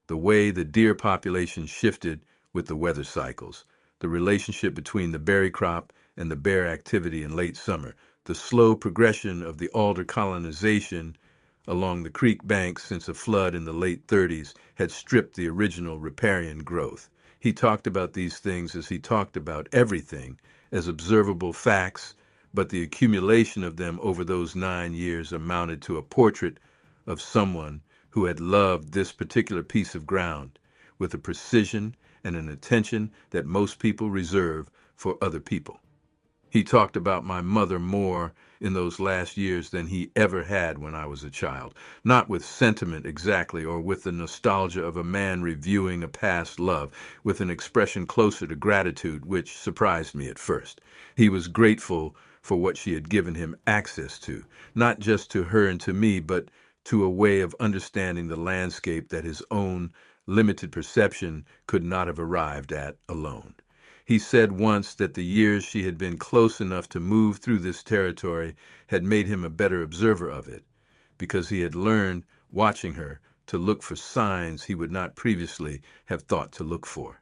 The way the deer population shifted with the weather cycles, the relationship between the berry crop and the bear activity in late summer, the slow progression of the alder colonization along the creek banks since a flood in the late 30s had stripped the original riparian growth. He talked about these things as he talked about everything, as observable facts, but the accumulation of them over those 9 years amounted to a portrait of someone who had loved this particular piece of ground with a precision and an attention that most people reserve for other people. He talked about my mother more in those last years than he ever had when I was a child, not with sentiment exactly, or with the nostalgia of a man reviewing a past love, with an expression closer to gratitude, which surprised me at first. He was grateful for what she had given him access to, not just to her and to me, but to a way of understanding the landscape that his own limited perception could not have arrived at alone. He said once that the years she had been close enough to move through this territory had made him a better observer of it, because he had learned, watching her, to look for signs he would not previously have thought to look for.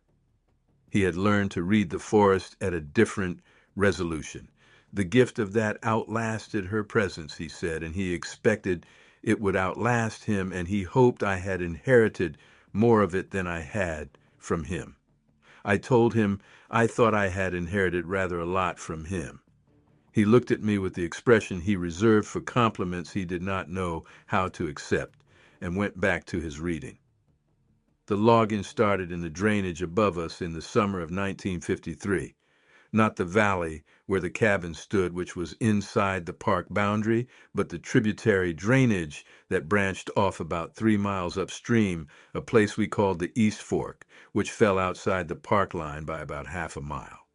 He had learned to read the forest at a different resolution. The gift of that outlasted her presence, he said, and he expected it would outlast him, and he hoped I had inherited more of it than I had from him. I told him I thought I had inherited rather a lot from him. He looked at me with the expression he reserved for compliments he did not know how to accept, and went back to his reading. The logging started in the drainage above us in the summer of 1953. Not the valley where the cabin stood, which was inside the park boundary, but the tributary drainage that branched off about 3 miles upstream, a place we called the East Fork, which fell outside the park line by about half a mile.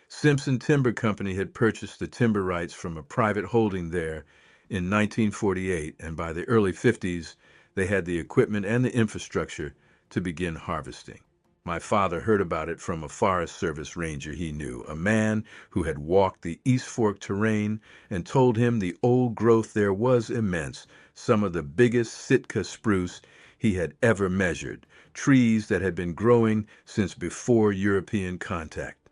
Simpson Timber Company had purchased the timber rights from a private holding there in 1948, and by the early 50s, they had the equipment and the infrastructure to begin harvesting. My father heard about it from a Forest Service ranger he knew, a man who had walked the East Fork terrain, and told him the old growth there was immense, some of the biggest Sitka spruce he had ever measured, trees that had been growing since before European contact.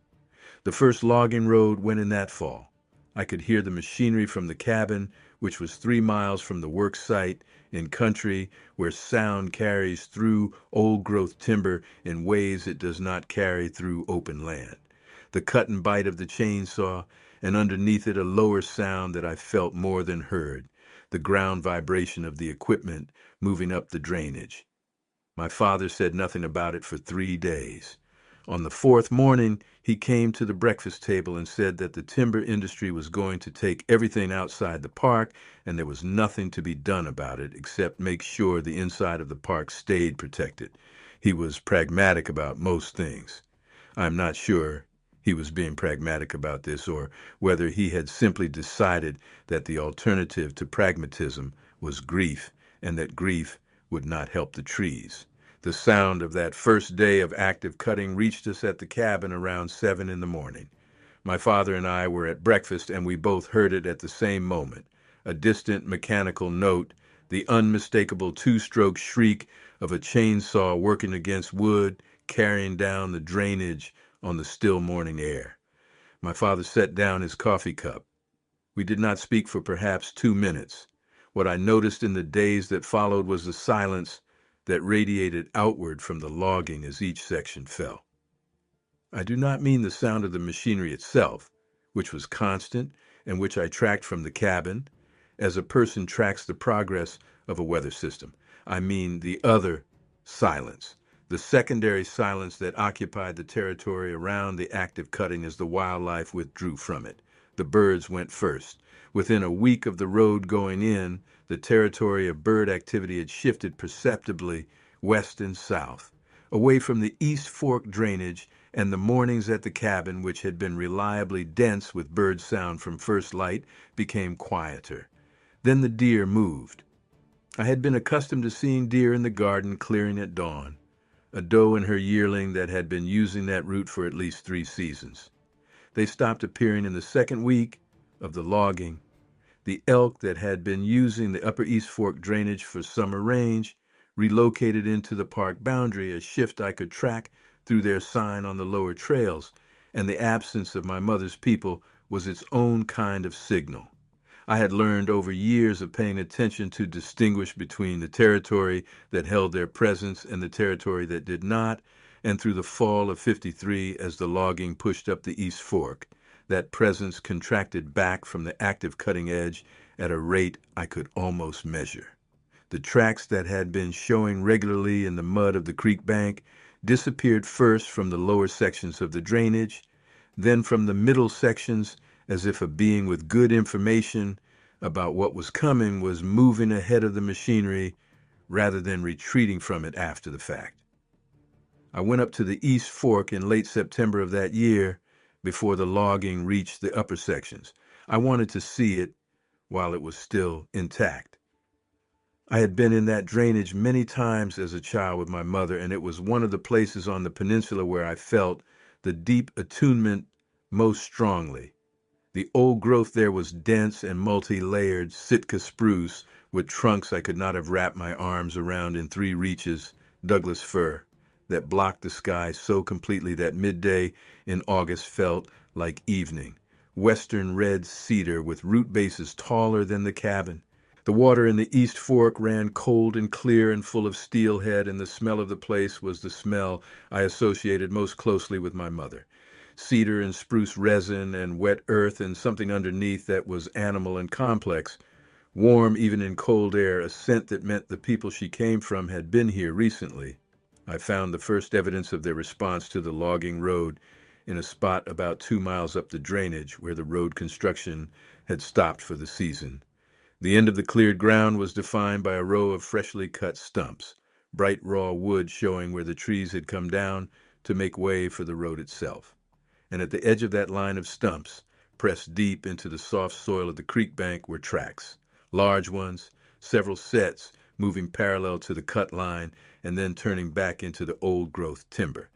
The first logging road went in that fall. I could hear the machinery from the cabin, which was 3 miles from the work site, in country where sound carries through old-growth timber in ways it does not carry through open land. The cut and bite of the chainsaw, and underneath it a lower sound that I felt more than heard, the ground vibration of the equipment moving up the drainage. My father said nothing about it for 3 days. On the fourth morning, he came to the breakfast table and said that the timber industry was going to take everything outside the park, and there was nothing to be done about it except make sure the inside of the park stayed protected. He was pragmatic about most things. I'm not sure he was being pragmatic about this, or whether he had simply decided that the alternative to pragmatism was grief, and that grief would not help the trees. The sound of that first day of active cutting reached us at the cabin around 7 in the morning. My father and I were at breakfast, and we both heard it at the same moment. A distant mechanical note, the unmistakable two-stroke shriek of a chainsaw working against wood, carrying down the drainage on the still morning air. My father set down his coffee cup. We did not speak for perhaps 2 minutes. What I noticed in the days that followed was the silence that radiated outward from the logging as each section fell. I do not mean the sound of the machinery itself, which was constant and which I tracked from the cabin, as a person tracks the progress of a weather system. I mean the other silence, the secondary silence that occupied the territory around the active cutting as the wildlife withdrew from it. The birds went first. Within a week of the road going in, the territory of bird activity had shifted perceptibly west and south, away from the East Fork drainage, and the mornings at the cabin, which had been reliably dense with bird sound from first light, became quieter. Then the deer moved. I had been accustomed to seeing deer in the garden clearing at dawn, a doe and her yearling that had been using that route for at least 3 seasons. They stopped appearing in the second week of the logging. The elk that had been using the upper East Fork drainage for summer range relocated into the park boundary, a shift I could track through their sign on the lower trails, and the absence of my mother's people was its own kind of signal. I had learned over years of paying attention to distinguish between the territory that held their presence and the territory that did not, and through the fall of '53, as the logging pushed up the East Fork, that presence contracted back from the active cutting edge at a rate I could almost measure. The tracks that had been showing regularly in the mud of the creek bank disappeared first from the lower sections of the drainage, then from the middle sections, as if a being with good information about what was coming was moving ahead of the machinery rather than retreating from it after the fact. I went up to the East Fork in late September of that year, before the logging reached the upper sections. I wanted to see it while it was still intact. I had been in that drainage many times as a child with my mother, and it was one of the places on the peninsula where I felt the deep attunement most strongly. The old growth there was dense and multi-layered Sitka spruce with trunks I could not have wrapped my arms around in 3 reaches, Douglas fir, that blocked the sky so completely that midday in August felt like evening. Western red cedar with root bases taller than the cabin. The water in the East Fork ran cold and clear and full of steelhead, and the smell of the place was the smell I associated most closely with my mother. Cedar and spruce resin and wet earth and something underneath that was animal and complex, warm even in cold air, a scent that meant the people she came from had been here recently. I found the first evidence of their response to the logging road in a spot about 2 miles up the drainage where the road construction had stopped for the season. The end of the cleared ground was defined by a row of freshly cut stumps, bright raw wood showing where the trees had come down to make way for the road itself. And at the edge of that line of stumps, pressed deep into the soft soil of the creek bank, were tracks, large ones, several sets moving parallel to the cut line and then turning back into the old growth timber.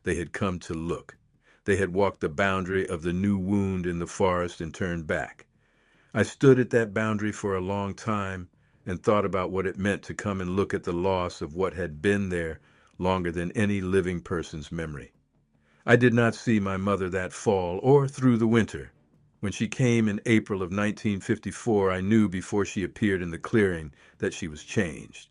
They had come to look. They had walked the boundary of the new wound in the forest and turned back. I stood at that boundary for a long time and thought about what it meant to come and look at the loss of what had been there longer than any living person's memory. I did not see my mother that fall or through the winter. When she came in April of 1954, I knew before she appeared in the clearing that she was changed.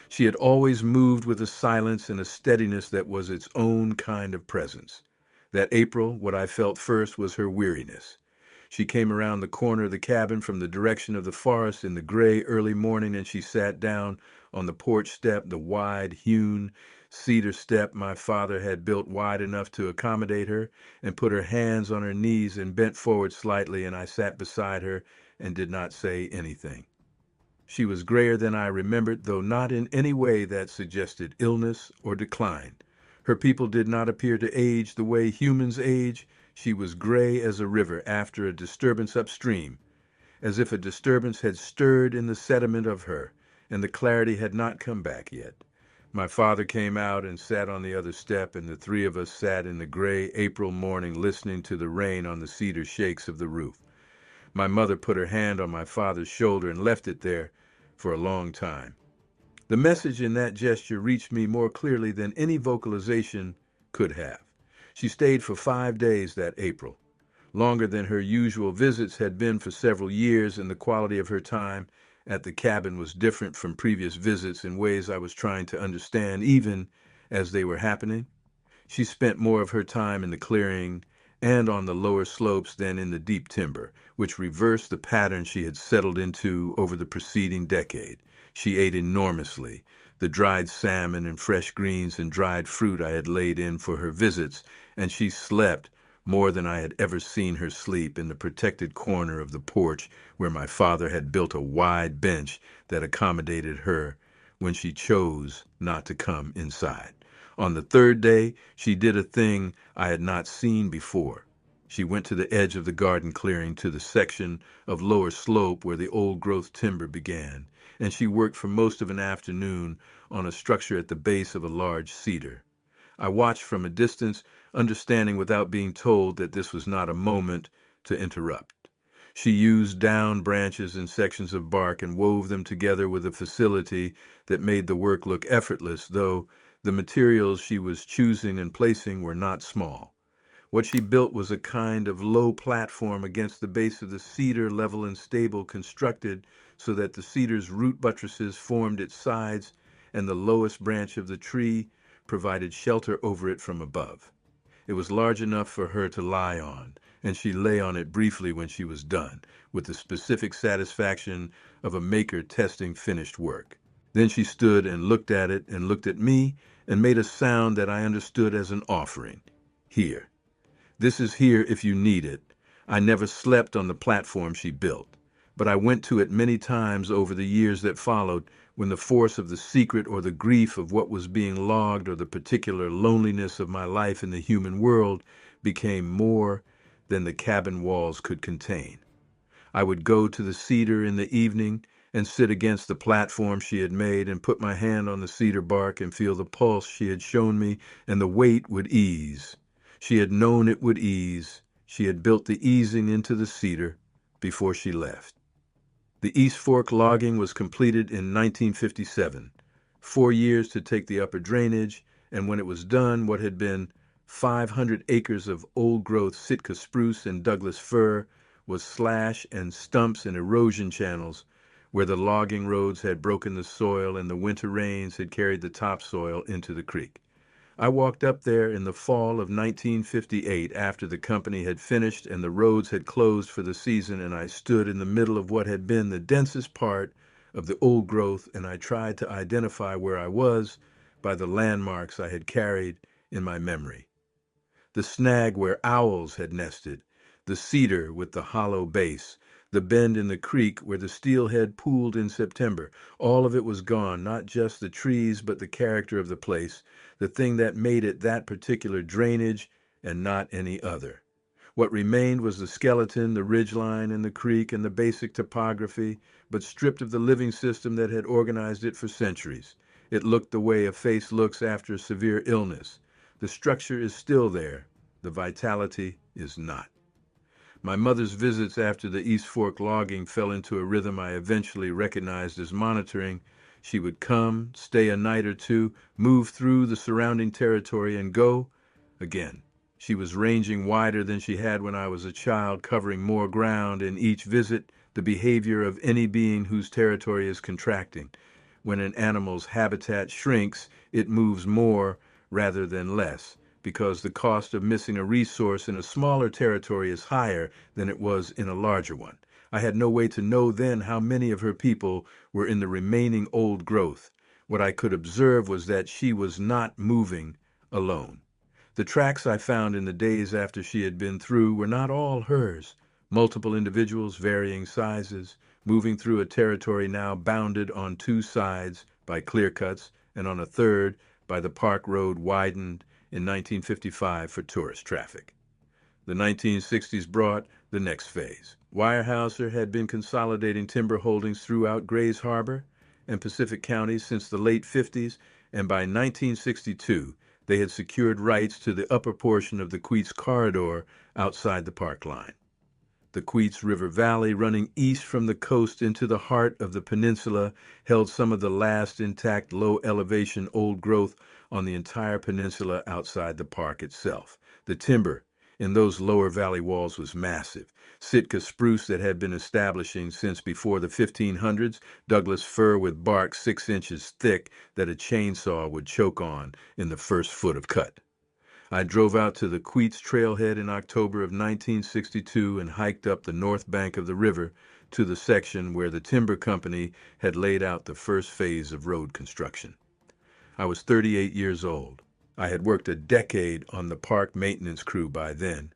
She had always moved with a silence and a steadiness that was its own kind of presence. That April, what I felt first was her weariness. She came around the corner of the cabin from the direction of the forest in the gray early morning, and she sat down on the porch step, the wide-hewn cedar step my father had built wide enough to accommodate her, and put her hands on her knees and bent forward slightly, and I sat beside her and did not say anything. She was grayer than I remembered, though not in any way that suggested illness or decline. Her people did not appear to age the way humans age. She was gray as a river after a disturbance upstream, as if a disturbance had stirred in the sediment of her, and the clarity had not come back yet. My father came out and sat on the other step, and the three of us sat in the gray April morning listening to the rain on the cedar shakes of the roof. My mother put her hand on my father's shoulder and left it there for a long time. The message in that gesture reached me more clearly than any vocalization could have. She stayed for 5 days that April, longer than her usual visits had been for several years, and the quality of her time at the cabin was different from previous visits in ways I was trying to understand even as they were happening. She spent more of her time in the clearing and on the lower slopes than in the deep timber, which reversed the pattern she had settled into over the preceding decade. She ate enormously. The dried salmon and fresh greens and dried fruit I had laid in for her visits, and she slept more than I had ever seen her sleep in the protected corner of the porch where my father had built a wide bench that accommodated her when she chose not to come inside. On the third day, she did a thing I had not seen before. She went to the edge of the garden clearing to the section of lower slope where the old-growth timber began, and she worked for most of an afternoon on a structure at the base of a large cedar. I watched from a distance, understanding without being told that this was not a moment to interrupt. She used down branches and sections of bark and wove them together with a facility that made the work look effortless, though the materials she was choosing and placing were not small. What she built was a kind of low platform against the base of the cedar, level and stable, constructed so that the cedar's root buttresses formed its sides and the lowest branch of the tree provided shelter over it from above. It was large enough for her to lie on, and she lay on it briefly when she was done, with the specific satisfaction of a maker testing finished work. Then she stood and looked at it and looked at me and made a sound that I understood as an offering. Here. This is here if you need it. I never slept on the platform she built, but I went to it many times over the years that followed when the force of the secret or the grief of what was being logged or the particular loneliness of my life in the human world became more than the cabin walls could contain. I would go to the cedar in the evening and sit against the platform she had made and put my hand on the cedar bark and feel the pulse she had shown me, and the weight would ease. She had known it would ease. She had built the easing into the cedar before she left. The East Fork logging was completed in 1957. 4 years to take the upper drainage, and when it was done, what had been 500 acres of old-growth Sitka spruce and Douglas fir was slash and stumps and erosion channels where the logging roads had broken the soil and the winter rains had carried the topsoil into the creek. I walked up there in the fall of 1958 after the company had finished and the roads had closed for the season, and I stood in the middle of what had been the densest part of the old growth, and I tried to identify where I was by the landmarks I had carried in my memory. The snag where owls had nested, the cedar with the hollow base, the bend in the creek where the steelhead pooled in September. All of it was gone, not just the trees, but the character of the place, the thing that made it that particular drainage and not any other. What remained was the skeleton, the ridgeline, and the creek, and the basic topography, but stripped of the living system that had organized it for centuries. It looked the way a face looks after severe illness. The structure is still there. The vitality is not. My mother's visits after the East Fork logging fell into a rhythm I eventually recognized as monitoring. She would come, stay a night or two, move through the surrounding territory, and go again. She was ranging wider than she had when I was a child, covering more ground in each visit, the behavior of any being whose territory is contracting. When an animal's habitat shrinks, it moves more rather than less, because the cost of missing a resource in a smaller territory is higher than it was in a larger one. I had no way to know then how many of her people were in the remaining old growth. What I could observe was that she was not moving alone. The tracks I found in the days after she had been through were not all hers. Multiple individuals, varying sizes, moving through a territory now bounded on two sides by clear cuts and on a third by the park road widened in 1955 for tourist traffic. The 1960s brought the next phase. Weyerhaeuser had been consolidating timber holdings throughout Grays Harbor and Pacific counties since the late 50s, and by 1962, they had secured rights to the upper portion of the Queets Corridor outside the park line. The Queets River Valley, running east from the coast into the heart of the peninsula, held some of the last intact low-elevation old growth on the entire peninsula outside the park itself. The timber in those lower valley walls was massive. Sitka spruce that had been establishing since before the 1500s, Douglas fir with bark 6 inches thick that a chainsaw would choke on in the first foot of cut. I drove out to the Queets trailhead in October of 1962 and hiked up the north bank of the river to the section where the timber company had laid out the first phase of road construction. I was 38 years old. I had worked a decade on the park maintenance crew by then,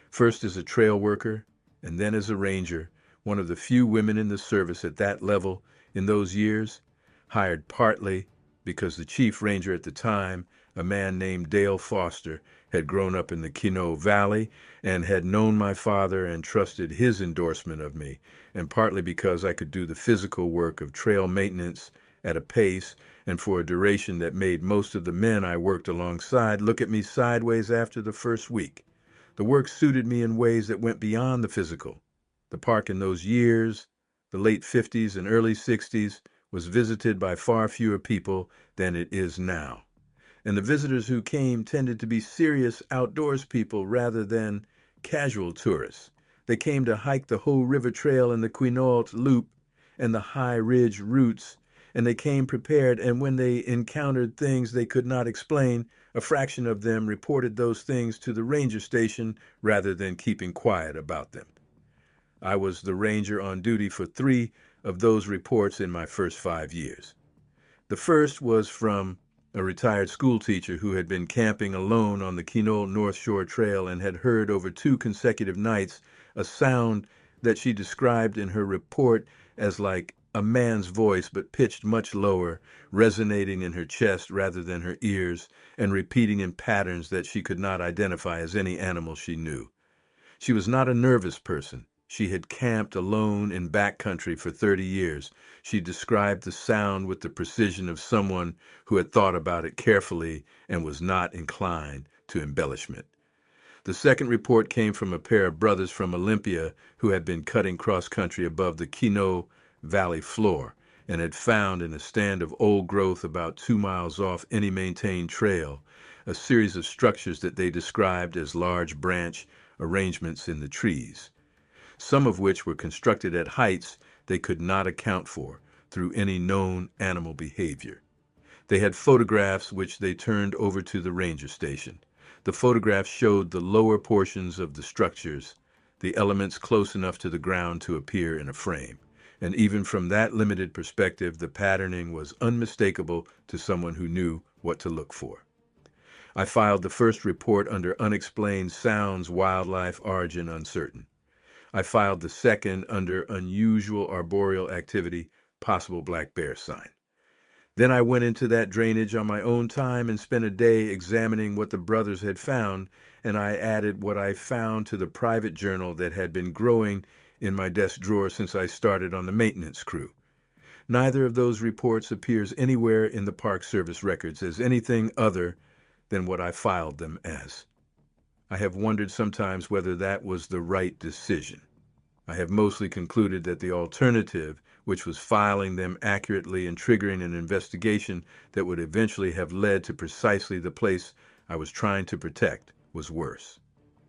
first as a trail worker and then as a ranger, one of the few women in the service at that level in those years, hired partly because the chief ranger at the time, a man named Dale Foster, had grown up in the Quinault Valley and had known my father and trusted his endorsement of me, and partly because I could do the physical work of trail maintenance at a pace and for a duration that made most of the men I worked alongside look at me sideways after the first week. The work suited me in ways that went beyond the physical. The park in those years, the late 50s and early 60s, was visited by far fewer people than it is now. And the visitors who came tended to be serious outdoors people rather than casual tourists. They came to hike the whole river trail and the Quinault Loop and the high ridge routes, and they came prepared, and when they encountered things they could not explain, a fraction of them reported those things to the ranger station rather than keeping quiet about them. I was the ranger on duty for 3 of those reports in my first 5 years. The first was from a retired schoolteacher who had been camping alone on the Quinault North Shore Trail and had heard over 2 consecutive nights a sound that she described in her report as like a man's voice but pitched much lower, resonating in her chest rather than her ears, and repeating in patterns that she could not identify as any animal she knew. She was not a nervous person. She had camped alone in backcountry for 30 years. She described the sound with the precision of someone who had thought about it carefully and was not inclined to embellishment. The second report came from a pair of brothers from Olympia who had been cutting cross-country above the Quinault Valley floor and had found in a stand of old growth about 2 miles off any maintained trail a series of structures that they described as large branch arrangements in the trees, some of which were constructed at heights they could not account for through any known animal behavior. They had photographs which they turned over to the ranger station. The photographs showed the lower portions of the structures, the elements close enough to the ground to appear in a frame. And even from that limited perspective, the patterning was unmistakable to someone who knew what to look for. I filed the first report under unexplained sounds, wildlife, origin uncertain. I filed the second under unusual arboreal activity, possible black bear sign. Then I went into that drainage on my own time and spent a day examining what the brothers had found, and I added what I found to the private journal that had been growing in my desk drawer since I started on the maintenance crew. Neither of those reports appears anywhere in the Park Service records as anything other than what I filed them as. I have wondered sometimes whether that was the right decision. I have mostly concluded that the alternative, which was filing them accurately and triggering an investigation that would eventually have led to precisely the place I was trying to protect, was worse.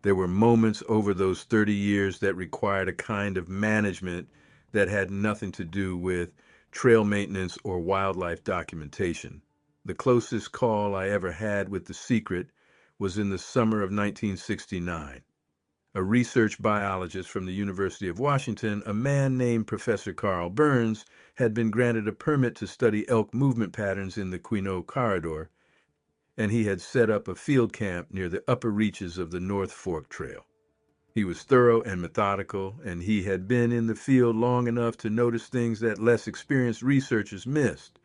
There were moments over those 30 years that required a kind of management that had nothing to do with trail maintenance or wildlife documentation. The closest call I ever had with the secret was in the summer of 1969. A research biologist from the University of Washington, a man named Professor Carl Burns, had been granted a permit to study elk movement patterns in the Quinault corridor, and he had set up a field camp near the upper reaches of the North Fork Trail. He was thorough and methodical, and he had been in the field long enough to notice things that less experienced researchers missed.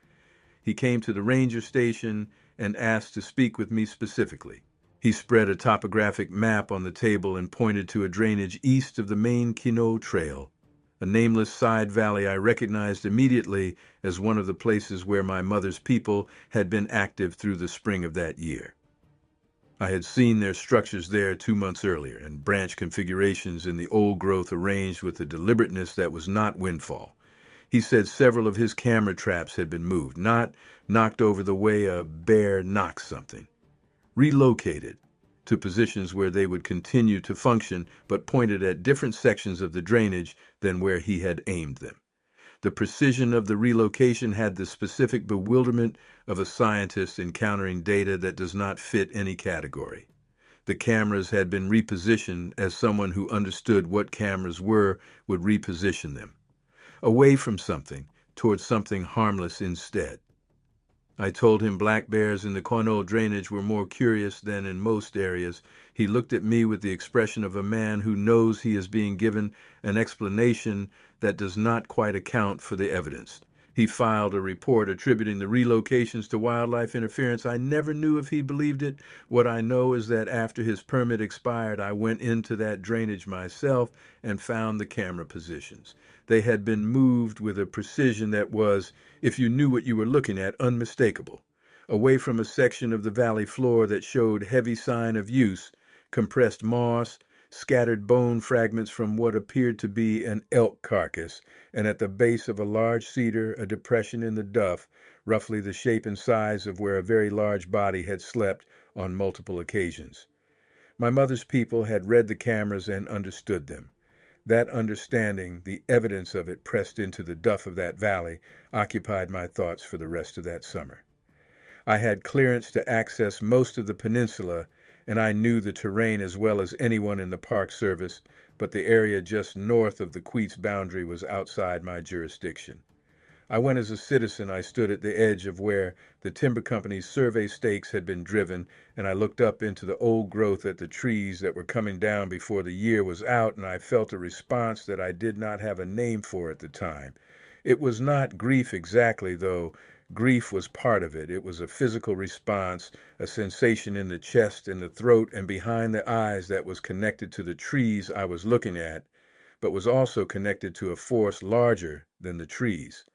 He came to the ranger station and asked to speak with me specifically. He spread a topographic map on the table and pointed to a drainage east of the main Quinault Trail, a nameless side valley I recognized immediately as one of the places where my mother's people had been active through the spring of that year. I had seen their structures there 2 months earlier, and branch configurations in the old growth arranged with a deliberateness that was not windfall. He said several of his camera traps had been moved, not knocked over the way a bear knocks something, relocated to positions where they would continue to function, but pointed at different sections of the drainage than where he had aimed them. The precision of the relocation had the specific bewilderment of a scientist encountering data that does not fit any category. The cameras had been repositioned as someone who understood what cameras were would reposition them, away from something towards something harmless instead. I told him black bears in the Quinault drainage were more curious than in most areas. He looked at me with the expression of a man who knows he is being given an explanation that does not quite account for the evidence. He filed a report attributing the relocations to wildlife interference. I never knew if he believed it. What I know is that after his permit expired, I went into that drainage myself and found the camera positions. They had been moved with a precision that was, if you knew what you were looking at, unmistakable. Away from a section of the valley floor that showed heavy sign of use, compressed moss, scattered bone fragments from what appeared to be an elk carcass, and at the base of a large cedar, a depression in the duff, roughly the shape and size of where a very large body had slept on multiple occasions. My mother's people had read the cameras and understood them. That understanding, the evidence of it pressed into the duff of that valley, occupied my thoughts for the rest of that summer. I had clearance to access most of the peninsula, and I knew the terrain as well as anyone in the Park Service, but the area just north of the Queets boundary was outside my jurisdiction. I went as a citizen. I stood at the edge of where the timber company's survey stakes had been driven, and I looked up into the old growth at the trees that were coming down before the year was out, and I felt a response that I did not have a name for at the time. It was not grief exactly, though. Grief was part of it. It was a physical response, a sensation in the chest and the throat and behind the eyes that was connected to the trees I was looking at, but was also connected to a force larger than the trees,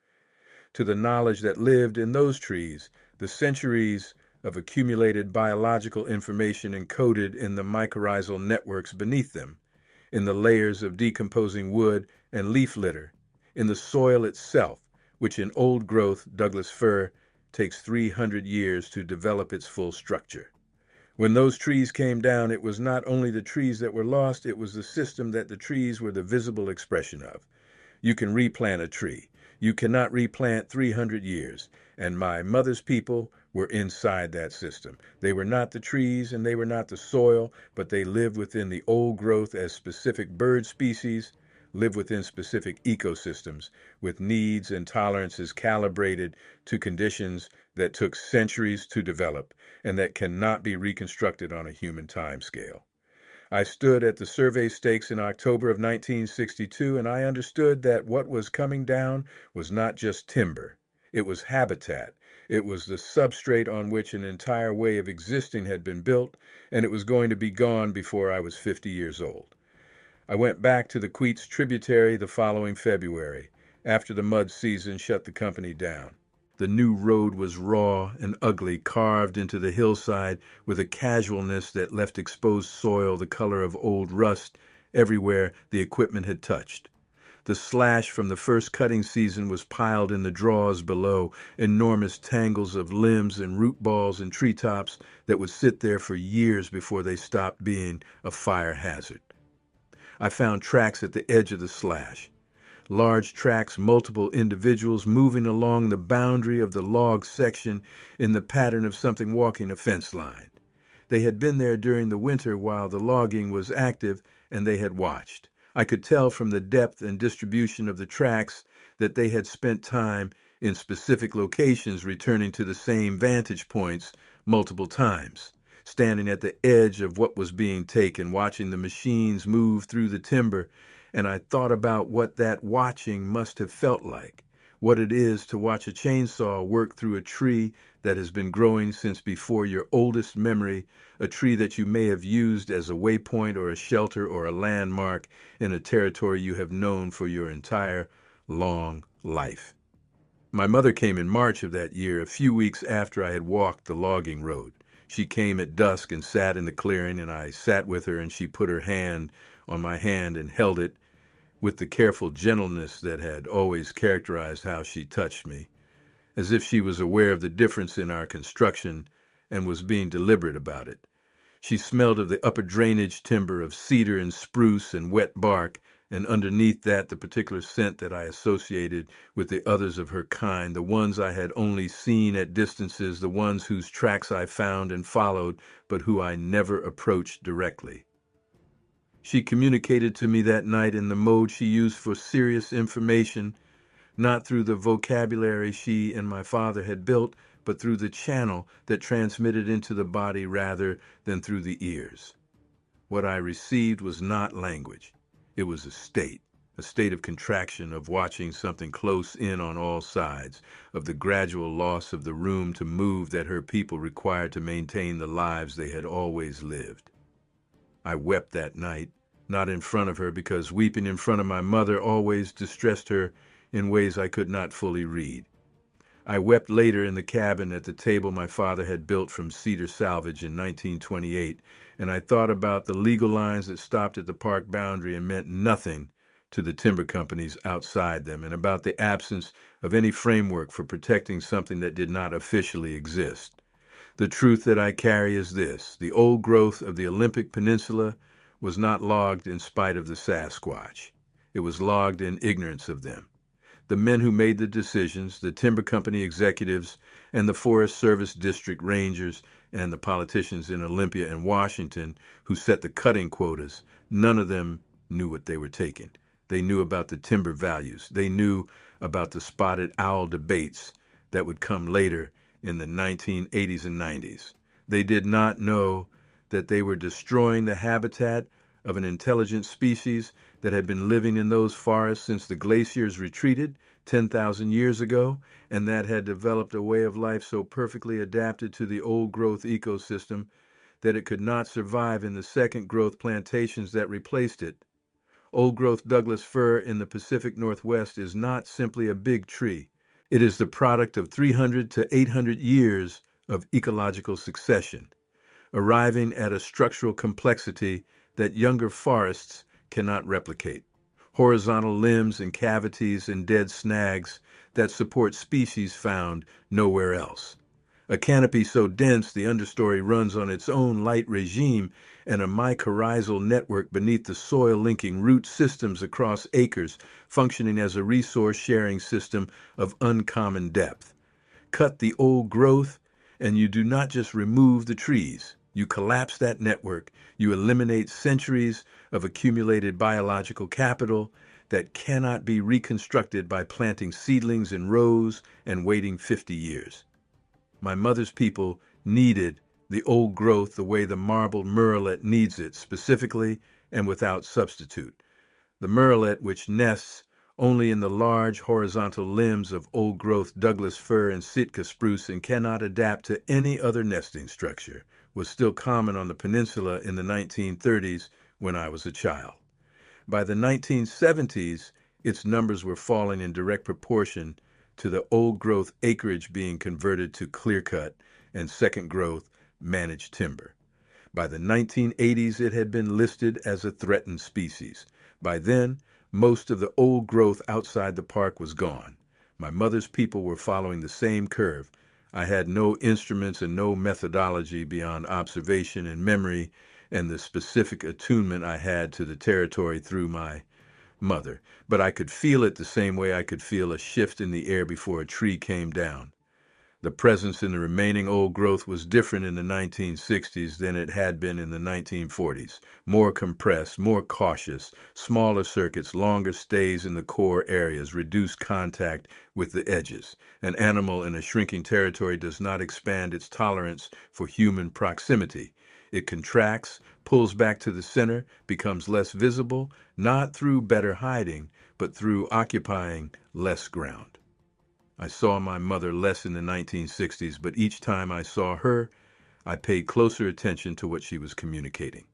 to the knowledge that lived in those trees, the centuries of accumulated biological information encoded in the mycorrhizal networks beneath them, in the layers of decomposing wood and leaf litter, in the soil itself, which in old growth Douglas fir takes 300 years to develop its full structure. When those trees came down, it was not only the trees that were lost, it was the system that the trees were the visible expression of. You can replant a tree. You cannot replant 300 years. And my mother's people were inside that system. They were not the trees and they were not the soil, but they lived within the old growth as specific bird species, live within specific ecosystems with needs and tolerances calibrated to conditions that took centuries to develop and that cannot be reconstructed on a human timescale. I stood at the survey stakes in October of 1962, and I understood that what was coming down was not just timber. It was habitat. It was the substrate on which an entire way of existing had been built, and it was going to be gone before I was 50 years old. I went back to the Queets tributary the following February, after the mud season shut the company down. The new road was raw and ugly, carved into the hillside with a casualness that left exposed soil the color of old rust everywhere the equipment had touched. The slash from the first cutting season was piled in the draws below, enormous tangles of limbs and root balls and treetops that would sit there for years before they stopped being a fire hazard. I found tracks at the edge of the slash. Large tracks, multiple individuals moving along the boundary of the log section in the pattern of something walking a fence line. They had been there during the winter while the logging was active, and they had watched. I could tell from the depth and distribution of the tracks that they had spent time in specific locations, returning to the same vantage points multiple times, standing at the edge of what was being taken, watching the machines move through the timber. And I thought about what that watching must have felt like, what it is to watch a chainsaw work through a tree that has been growing since before your oldest memory, a tree that you may have used as a waypoint or a shelter or a landmark in a territory you have known for your entire long life. My mother came in March of that year, a few weeks after I had walked the logging road. She came at dusk and sat in the clearing, and I sat with her, and she put her hand on my hand and held it with the careful gentleness that had always characterized how she touched me, as if she was aware of the difference in our construction and was being deliberate about it. She smelled of the upper drainage timber of cedar and spruce and wet bark, and underneath that the particular scent that I associated with the others of her kind, the ones I had only seen at distances, the ones whose tracks I found and followed, but who I never approached directly. She communicated to me that night in the mode she used for serious information, not through the vocabulary she and my father had built, but through the channel that transmitted into the body rather than through the ears. What I received was not language. It was a state of contraction, of watching something close in on all sides, of the gradual loss of the room to move that her people required to maintain the lives they had always lived. I wept that night, not in front of her, because weeping in front of my mother always distressed her in ways I could not fully read. I wept later in the cabin at the table my father had built from cedar salvage in 1928, and I thought about the legal lines that stopped at the park boundary and meant nothing to the timber companies outside them, and about the absence of any framework for protecting something that did not officially exist. The truth that I carry is this: the old growth of the Olympic Peninsula was not logged in spite of the Sasquatch. It was logged in ignorance of them. The men who made the decisions, the timber company executives, and the Forest Service district rangers, and the politicians in Olympia and Washington who set the cutting quotas, none of them knew what they were taking. They knew about the timber values. They knew about the spotted owl debates that would come later in the 1980s and 90s. They did not know that they were destroying the habitat of an intelligent species that had been living in those forests since the glaciers retreated 10,000 years ago, and that had developed a way of life so perfectly adapted to the old-growth ecosystem that it could not survive in the second-growth plantations that replaced it. Old-growth Douglas fir in the Pacific Northwest is not simply a big tree. It is the product of 300 to 800 years of ecological succession, arriving at a structural complexity that younger forests cannot replicate. Horizontal limbs and cavities and dead snags that support species found nowhere else. A canopy so dense the understory runs on its own light regime, and a mycorrhizal network beneath the soil linking root systems across acres, functioning as a resource-sharing system of uncommon depth. Cut the old growth, and you do not just remove the trees. You collapse that network. You eliminate centuries of accumulated biological capital that cannot be reconstructed by planting seedlings in rows and waiting 50 years. My mother's people needed the old growth the way the marbled murrelet needs it, specifically and without substitute. The murrelet, which nests only in the large horizontal limbs of old-growth Douglas fir and Sitka spruce and cannot adapt to any other nesting structure, was still common on the peninsula in the 1930s when I was a child. By the 1970s, its numbers were falling in direct proportion to the old-growth acreage being converted to clear-cut and second-growth managed timber. By the 1980s, it had been listed as a threatened species. By then, most of the old growth outside the park was gone. My mother's people were following the same curve. I had no instruments and no methodology beyond observation and memory and the specific attunement I had to the territory through my mother. But I could feel it the same way I could feel a shift in the air before a tree came down. The presence in the remaining old growth was different in the 1960s than it had been in the 1940s. More compressed, more cautious, smaller circuits, longer stays in the core areas, reduced contact with the edges. An animal in a shrinking territory does not expand its tolerance for human proximity. It contracts, pulls back to the center, becomes less visible, not through better hiding, but through occupying less ground. I saw my mother less in the 1960s, but each time I saw her, I paid closer attention to what she was communicating.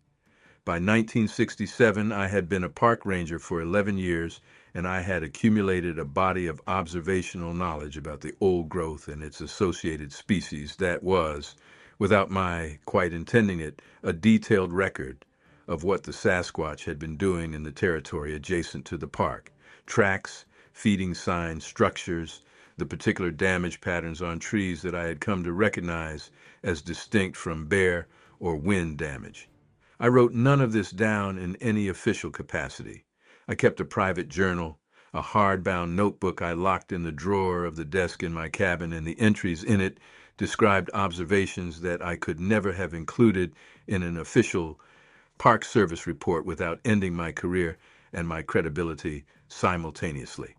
By 1967, I had been a park ranger for 11 years, and I had accumulated a body of observational knowledge about the old growth and its associated species that was, without my quite intending it, a detailed record of what the Sasquatch had been doing in the territory adjacent to the park. Tracks, feeding signs, structures, the particular damage patterns on trees that I had come to recognize as distinct from bear or wind damage. I wrote none of this down in any official capacity. I kept a private journal, a hardbound notebook I locked in the drawer of the desk in my cabin, and the entries in it described observations that I could never have included in an official Park Service report without ending my career and my credibility simultaneously.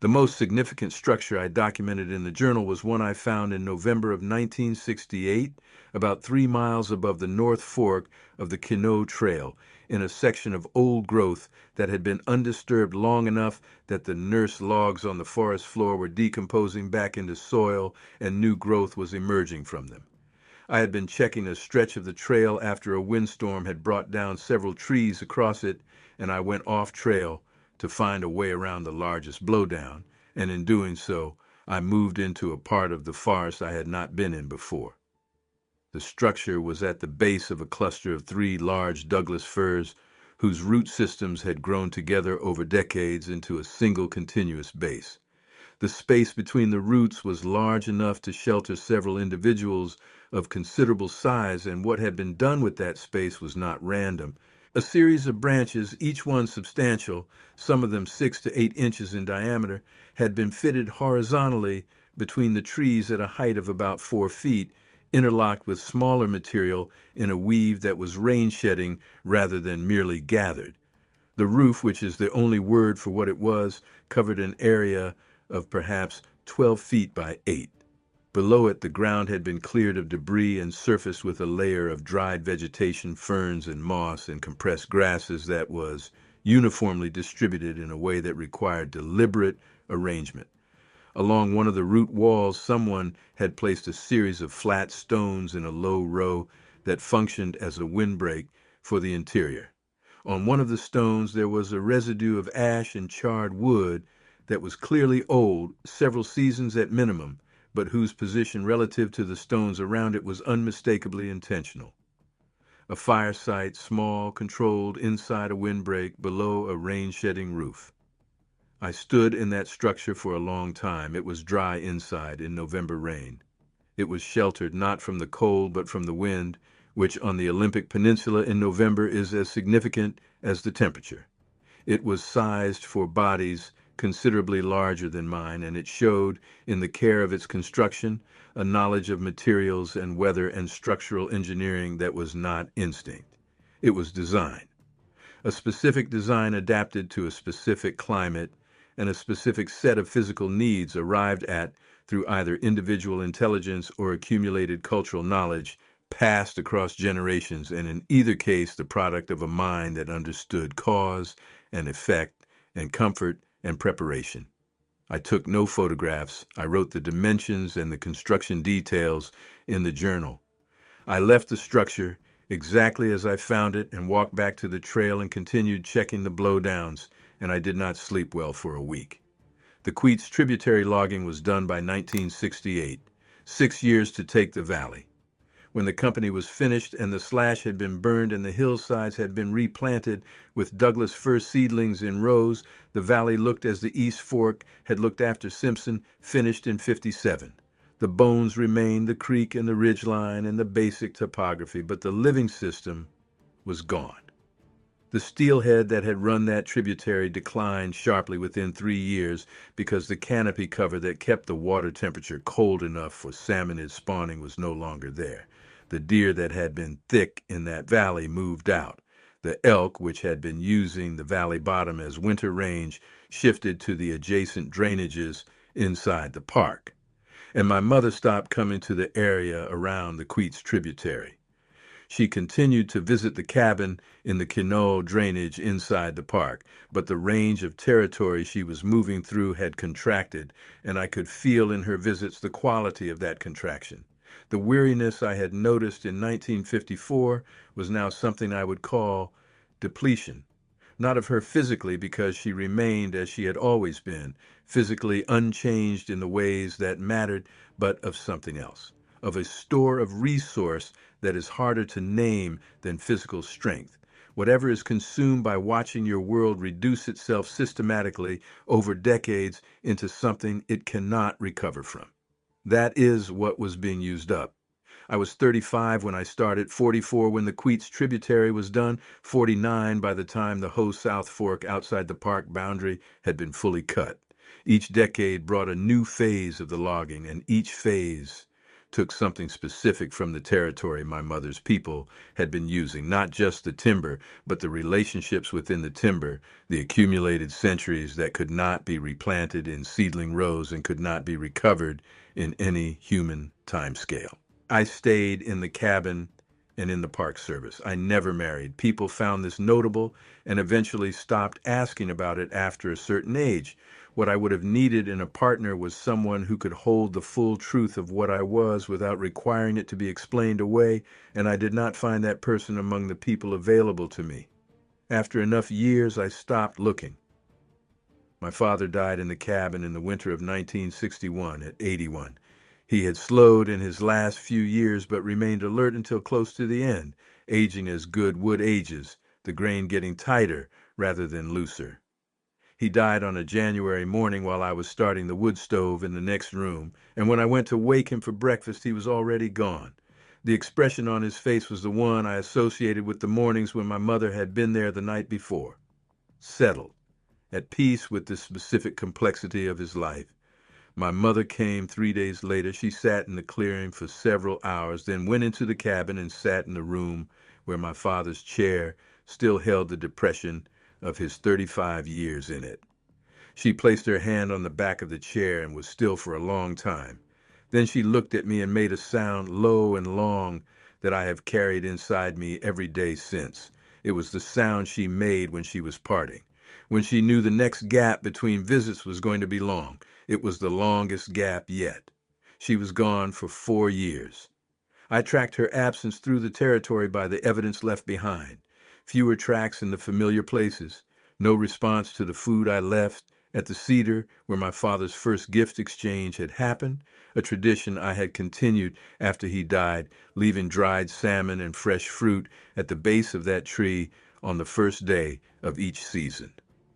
The most significant structure I documented in the journal was one I found in November of 1968, about 3 miles above the North Fork of the Quinault Trail, in a section of old growth that had been undisturbed long enough that the nurse logs on the forest floor were decomposing back into soil and new growth was emerging from them. I had been checking a stretch of the trail after a windstorm had brought down several trees across it, and I went off trail to find a way around the largest blowdown, and in doing so, I moved into a part of the forest I had not been in before. The structure was at the base of a cluster of 3 large Douglas firs whose root systems had grown together over decades into a single continuous base. The space between the roots was large enough to shelter several individuals of considerable size, and what had been done with that space was not random. A series of branches, each one substantial, some of them 6 to 8 inches in diameter, had been fitted horizontally between the trees at a height of about 4 feet, interlocked with smaller material in a weave that was rain-shedding rather than merely gathered. The roof, which is the only word for what it was, covered an area of perhaps 12 feet by 8. Below it, the ground had been cleared of debris and surfaced with a layer of dried vegetation, ferns and moss and compressed grasses that was uniformly distributed in a way that required deliberate arrangement. Along one of the root walls, someone had placed a series of flat stones in a low row that functioned as a windbreak for the interior. On one of the stones, there was a residue of ash and charred wood that was clearly old, several seasons at minimum, but whose position relative to the stones around it was unmistakably intentional. A fire site, small, controlled, inside a windbreak, below a rain-shedding roof. I stood in that structure for a long time. It was dry inside in November rain. It was sheltered not from the cold but from the wind, which on the Olympic Peninsula in November is as significant as the temperature. It was sized for bodies considerably larger than mine, and it showed, in the care of its construction, a knowledge of materials and weather and structural engineering that was not instinct. It was design. A specific design adapted to a specific climate and a specific set of physical needs arrived at through either individual intelligence or accumulated cultural knowledge passed across generations, and in either case the product of a mind that understood cause and effect and comfort and preparation. I took no photographs. I wrote the dimensions and the construction details in the journal. I left the structure exactly as I found it and walked back to the trail and continued checking the blowdowns, and I did not sleep well for a week. The Queets tributary logging was done by 1968, 6 years to take the valley. When the company was finished and the slash had been burned and the hillsides had been replanted with Douglas fir seedlings in rows, the valley looked as the East Fork had looked after Simpson, finished in 57. The bones remained, the creek and the ridge line and the basic topography, but the living system was gone. The steelhead that had run that tributary declined sharply within 3 years because the canopy cover that kept the water temperature cold enough for salmonid spawning was no longer there. The deer that had been thick in that valley moved out. The elk, which had been using the valley bottom as winter range, shifted to the adjacent drainages inside the park. And my mother stopped coming to the area around the Queets tributary. She continued to visit the cabin in the Quinault drainage inside the park, but the range of territory she was moving through had contracted, and I could feel in her visits the quality of that contraction. The weariness I had noticed in 1954 was now something I would call depletion. Not of her physically, because she remained as she had always been, physically unchanged in the ways that mattered, but of something else, of a store of resource that is harder to name than physical strength. Whatever is consumed by watching your world reduce itself systematically over decades into something it cannot recover from. That is what was being used up. I was 35 when I started, 44 when the Queets tributary was done, 49 by the time the Ho South Fork outside the park boundary had been fully cut. Each decade brought a new phase of the logging, and each phase took something specific from the territory my mother's people had been using, not just the timber, but the relationships within the timber, the accumulated centuries that could not be replanted in seedling rows and could not be recovered in any human timescale. I stayed in the cabin and in the park service. I never married. People found this notable and eventually stopped asking about it after a certain age. What I would have needed in a partner was someone who could hold the full truth of what I was without requiring it to be explained away, and I did not find that person among the people available to me. After enough years, I stopped looking. My father died in the cabin in the winter of 1961 at 81. He had slowed in his last few years, but remained alert until close to the end, aging as good wood ages, the grain getting tighter rather than looser. He died on a January morning while I was starting the wood stove in the next room, and when I went to wake him for breakfast, he was already gone. The expression on his face was the one I associated with the mornings when my mother had been there the night before. Settled, at peace with the specific complexity of his life. My mother came 3 days later. She sat in the clearing for several hours, then went into the cabin and sat in the room where my father's chair still held the depression of his 35 years in it. She placed her hand on the back of the chair and was still for a long time. Then she looked at me and made a sound low and long that I have carried inside me every day since. It was the sound she made when she was parting, when she knew the next gap between visits was going to be long. It was the longest gap yet. She was gone for 4 years. I tracked her absence through the territory by the evidence left behind. Fewer tracks in the familiar places. No response to the food I left at the cedar where my father's first gift exchange had happened, a tradition I had continued after he died, leaving dried salmon and fresh fruit at the base of that tree on the first day of each season.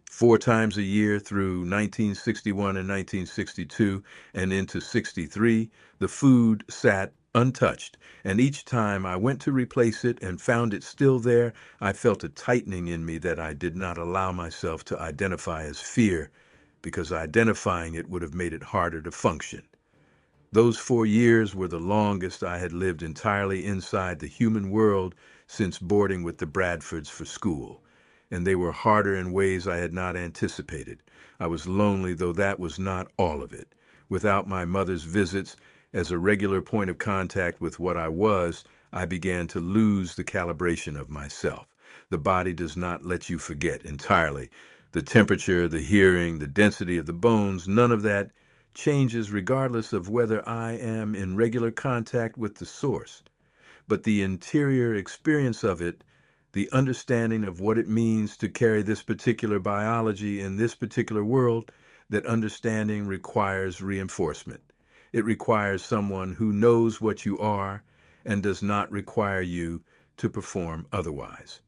4 times a year through 1961 and 1962 and into 63, the food sat untouched, and each time I went to replace it and found it still there, I felt a tightening in me that I did not allow myself to identify as fear, because identifying it would have made it harder to function. Those 4 years were the longest I had lived entirely inside the human world since boarding with the Bradfords for school, and they were harder in ways I had not anticipated. I was lonely, though that was not all of it. Without my mother's visits as a regular point of contact with what I was, I began to lose the calibration of myself. The body does not let you forget entirely. The temperature, the hearing, the density of the bones, none of that changes regardless of whether I am in regular contact with the source. But the interior experience of it, the understanding of what it means to carry this particular biology in this particular world, that understanding requires reinforcement. It requires someone who knows what you are and does not require you to perform otherwise.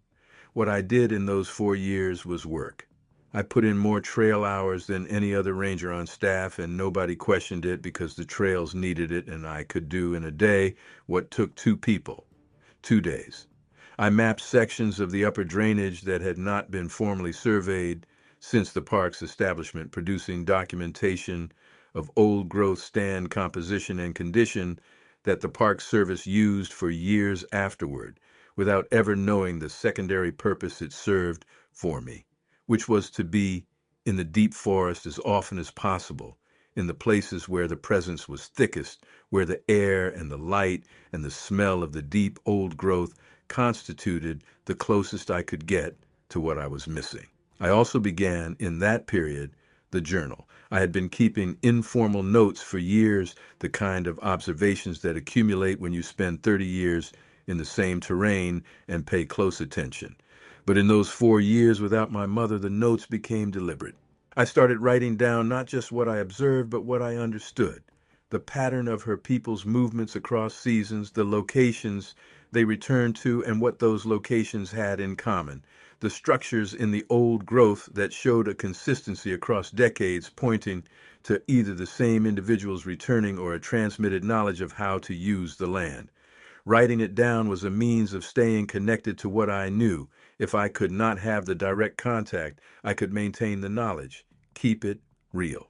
What I did in those 4 years was work. I put in more trail hours than any other ranger on staff, and nobody questioned it because the trails needed it, and I could do in a day what took 2 people, 2 days. I mapped sections of the upper drainage that had not been formally surveyed since the park's establishment, producing documentation of old growth stand composition and condition that the Park Service used for years afterward, without ever knowing the secondary purpose it served for me, which was to be in the deep forest as often as possible, in the places where the presence was thickest, where the air and the light and the smell of the deep old growth constituted the closest I could get to what I was missing. I also began, in that period, the journal. I had been keeping informal notes for years, the kind of observations that accumulate when you spend 30 years in the same terrain and pay close attention. But in those 4 years without my mother, the notes became deliberate. I started writing down not just what I observed, but what I understood. The pattern of her people's movements across seasons, the locations they returned to, and what those locations had in common. The structures in the old growth that showed a consistency across decades, pointing to either the same individuals returning or a transmitted knowledge of how to use the land. Writing it down was a means of staying connected to what I knew. If I could not have the direct contact, I could maintain the knowledge, keep it real.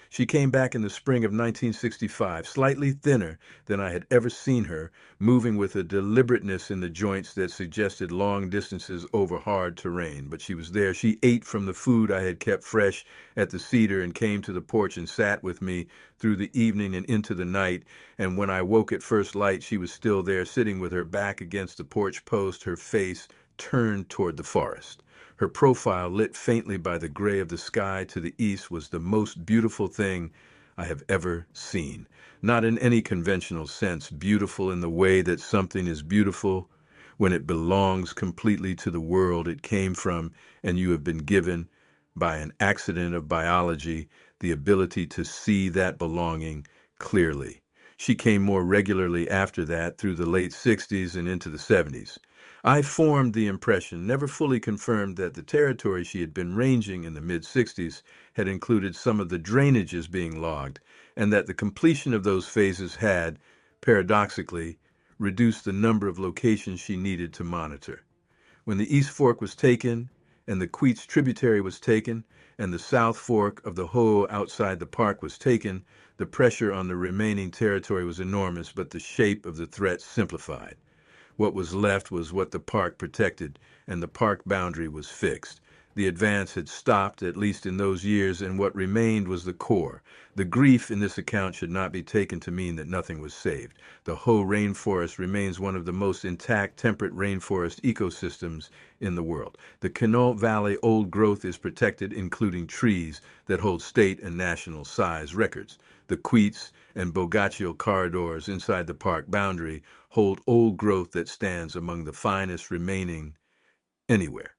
She came back in the spring of 1965, slightly thinner than I had ever seen her, moving with a deliberateness in the joints that suggested long distances over hard terrain. But she was there. She ate from the food I had kept fresh at the cedar and came to the porch and sat with me through the evening and into the night. And when I woke at first light, she was still there, sitting with her back against the porch post, her face turned toward the forest. Her profile, lit faintly by the gray of the sky to the east, was the most beautiful thing I have ever seen. Not in any conventional sense, beautiful in the way that something is beautiful when it belongs completely to the world it came from, and you have been given, by an accident of biology, the ability to see that belonging clearly. She came more regularly after that, through the late 60s and into the 70s. I formed the impression, never fully confirmed, that the territory she had been ranging in the mid-60s had included some of the drainages being logged, and that the completion of those phases had, paradoxically, reduced the number of locations she needed to monitor. When the East Fork was taken, and the Queets tributary was taken, and the South Fork of the Hoh outside the park was taken, the pressure on the remaining territory was enormous, but the shape of the threat simplified. What was left was what the park protected, and the park boundary was fixed. The advance had stopped, at least in those years, and what remained was the core. The grief in this account should not be taken to mean that nothing was saved. The Hoh rainforest remains one of the most intact temperate rainforest ecosystems in the world. The Quinault Valley old growth is protected, including trees that hold state and national size records. The Queets and Bogaccio corridors inside the park boundary hold old growth that stands among the finest remaining anywhere.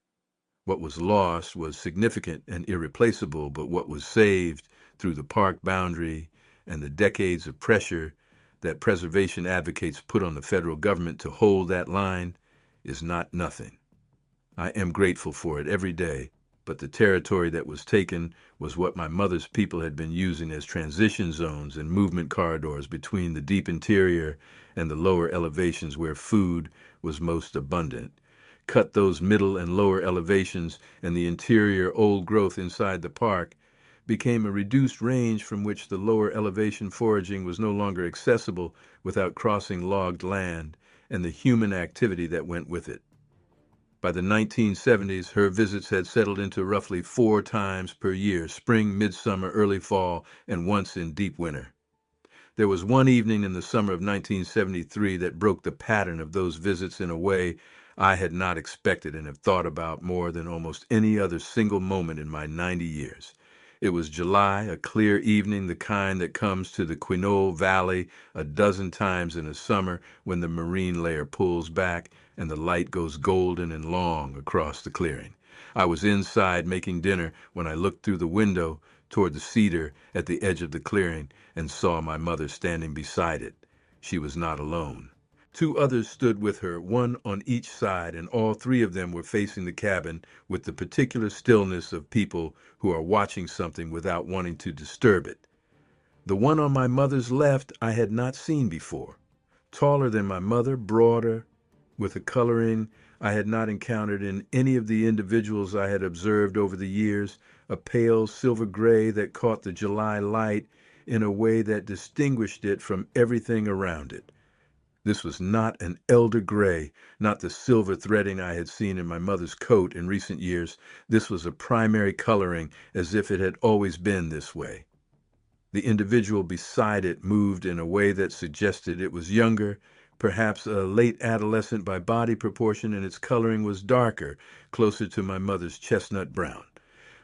What was lost was significant and irreplaceable, but what was saved through the park boundary and the decades of pressure that preservation advocates put on the federal government to hold that line is not nothing. I am grateful for it every day, but the territory that was taken was what my mother's people had been using as transition zones and movement corridors between the deep interior and the lower elevations where food was most abundant. Cut those middle and lower elevations, and the interior old growth inside the park became a reduced range from which the lower elevation foraging was no longer accessible without crossing logged land and the human activity that went with it. By the 1970s, her visits had settled into roughly 4 times per year, spring, midsummer, early fall, and once in deep winter. There was one evening in the summer of 1973 that broke the pattern of those visits in a way I had not expected and have thought about more than almost any other single moment in my 90 years. It was July, a clear evening, the kind that comes to the Quinault Valley a dozen times in a summer when the marine layer pulls back and the light goes golden and long across the clearing. I was inside making dinner when I looked through the window toward the cedar at the edge of the clearing and saw my mother standing beside it. She was not alone. Two others stood with her, one on each side, and all three of them were facing the cabin with the particular stillness of people who are watching something without wanting to disturb it. The one on my mother's left I had not seen before. Taller than my mother, broader, with a coloring I had not encountered in any of the individuals I had observed over the years, a pale silver gray that caught the July light in a way that distinguished it from everything around it. This was not an elder gray, not the silver threading I had seen in my mother's coat in recent years. This was a primary coloring, as if it had always been this way. The individual beside it moved in a way that suggested it was younger, perhaps a late adolescent by body proportion, and its coloring was darker, closer to my mother's chestnut brown.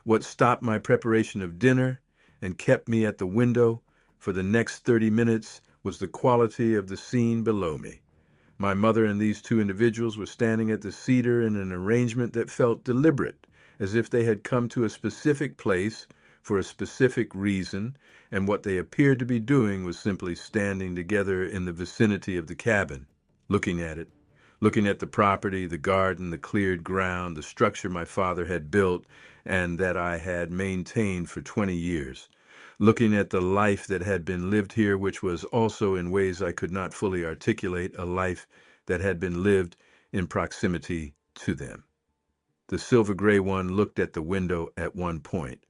What stopped my preparation of dinner and kept me at the window for the next 30 minutes was the quality of the scene below me. My mother and these two individuals were standing at the cedar in an arrangement that felt deliberate, as if they had come to a specific place for a specific reason, and what they appeared to be doing was simply standing together in the vicinity of the cabin, looking at it, looking at the property, the garden, the cleared ground, the structure my father had built and that I had maintained for 20 years, looking at the life that had been lived here, which was also in ways I could not fully articulate, a life that had been lived in proximity to them. The silver gray one looked at the window at one point,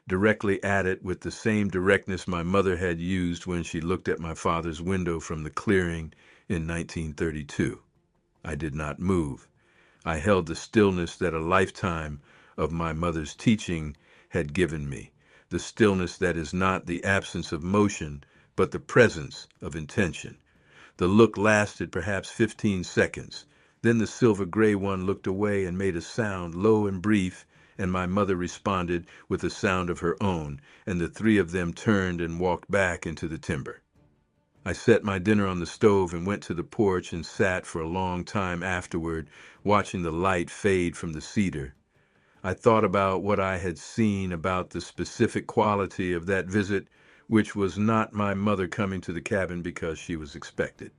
directly at it with the same directness my mother had used when she looked at my father's window from the clearing in 1932. I did not move. I held the stillness that a lifetime of my mother's teaching had given me, the stillness that is not the absence of motion, but the presence of intention. The look lasted perhaps 15 seconds. Then the silver gray one looked away and made a sound, low and brief, and my mother responded with a sound of her own, and the three of them turned and walked back into the timber. I set my dinner on the stove and went to the porch and sat for a long time afterward, watching the light fade from the cedar. I thought about what I had seen, about the specific quality of that visit, which was not my mother coming to the cabin because she was expected.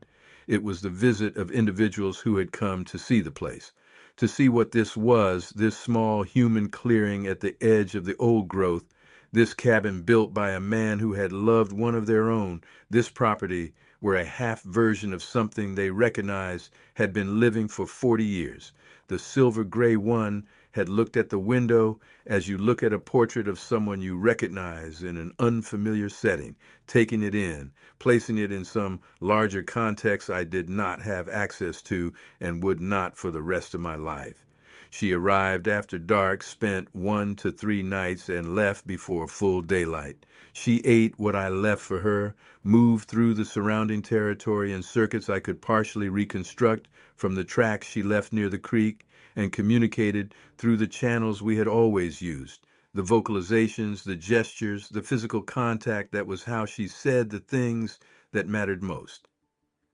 It was the visit of individuals who had come to see the place, to see what this was, this small human clearing at the edge of the old growth, this cabin built by a man who had loved one of their own, this property where a half version of something they recognized had been living for 40 years. The silver gray one had looked at the window as you look at a portrait of someone you recognize in an unfamiliar setting, taking it in, placing it in some larger context I did not have access to and would not for the rest of my life. She arrived after dark, spent 1 to 3 nights, and left before full daylight. She ate what I left for her, moved through the surrounding territory in circuits I could partially reconstruct from the tracks she left near the creek, and communicated through the channels we had always used, the vocalizations, the gestures, the physical contact. That was how she said the things that mattered most.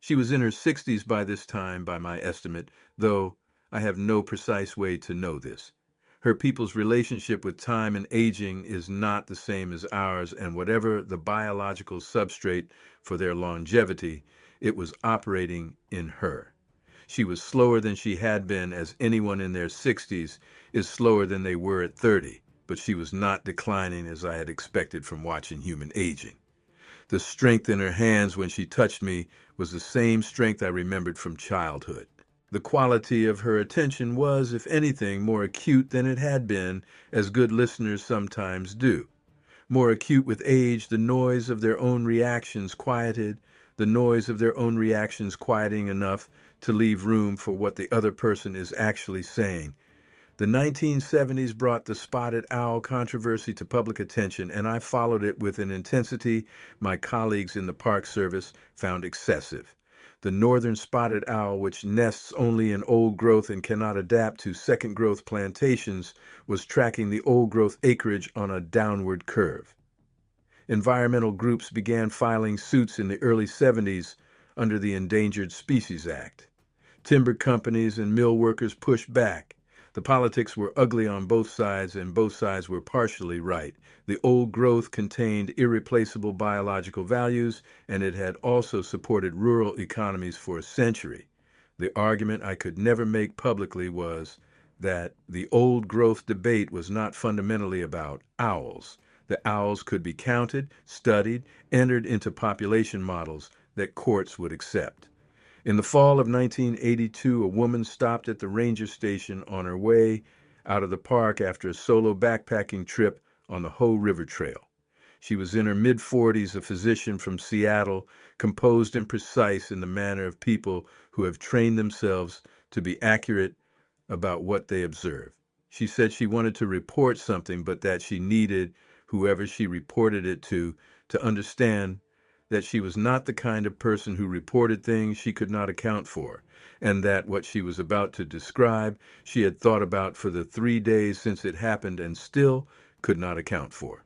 She was in her 60s by this time, by my estimate, though I have no precise way to know this. Her people's relationship with time and aging is not the same as ours, and whatever the biological substrate for their longevity, it was operating in her. She was slower than she had been, as anyone in their 60s is slower than they were at 30, but she was not declining as I had expected from watching human aging. The strength in her hands when she touched me was the same strength I remembered from childhood. The quality of her attention was, if anything, more acute than it had been, as good listeners sometimes do. More acute with age, the noise of their own reactions quieted, the noise of their own reactions quieting enough to leave room for what the other person is actually saying. The 1970s brought the spotted owl controversy to public attention, and I followed it with an intensity my colleagues in the Park Service found excessive. The northern spotted owl, which nests only in old growth and cannot adapt to second growth plantations, was tracking the old growth acreage on a downward curve. Environmental groups began filing suits in the early 70s under the Endangered Species Act. Timber companies and mill workers pushed back. The politics were ugly on both sides, and both sides were partially right. The old growth contained irreplaceable biological values, and it had also supported rural economies for a century. The argument I could never make publicly was that the old growth debate was not fundamentally about owls. The owls could be counted, studied, entered into population models that courts would accept. In the fall of 1982, a woman stopped at the ranger station on her way out of the park after a solo backpacking trip on the Hoh River Trail. She was in her mid-40s, a physician from Seattle, composed and precise in the manner of people who have trained themselves to be accurate about what they observe. She said she wanted to report something, but that she needed whoever she reported it to understand that she was not the kind of person who reported things she could not account for, and that what she was about to describe she had thought about for the 3 days since it happened and still could not account for.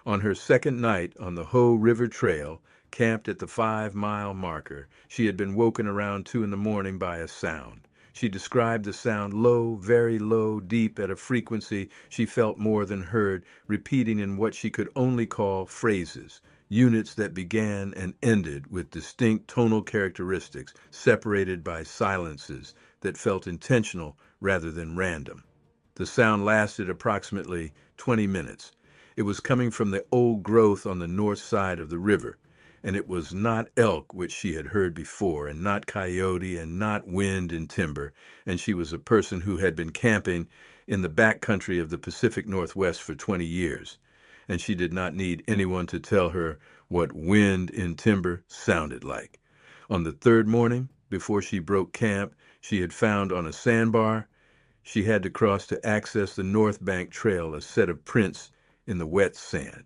On her second night on the Hoh River Trail, camped at the 5-mile marker, she had been woken around 2 in the morning by a sound. She described the sound low, very low, deep at a frequency she felt more than heard, repeating in what she could only call phrases, units that began and ended with distinct tonal characteristics, separated by silences that felt intentional rather than random. The sound lasted approximately 20 minutes. It was coming from the old growth on the north side of the river, and it was not elk, which she had heard before, and not coyote, and not wind and timber, and she was a person who had been camping in the backcountry of the Pacific Northwest for 20 years, and she did not need anyone to tell her what wind in timber sounded like. On the third morning, before she broke camp, she had found on a sandbar she had to cross to access the North Bank Trail, a set of prints in the wet sand.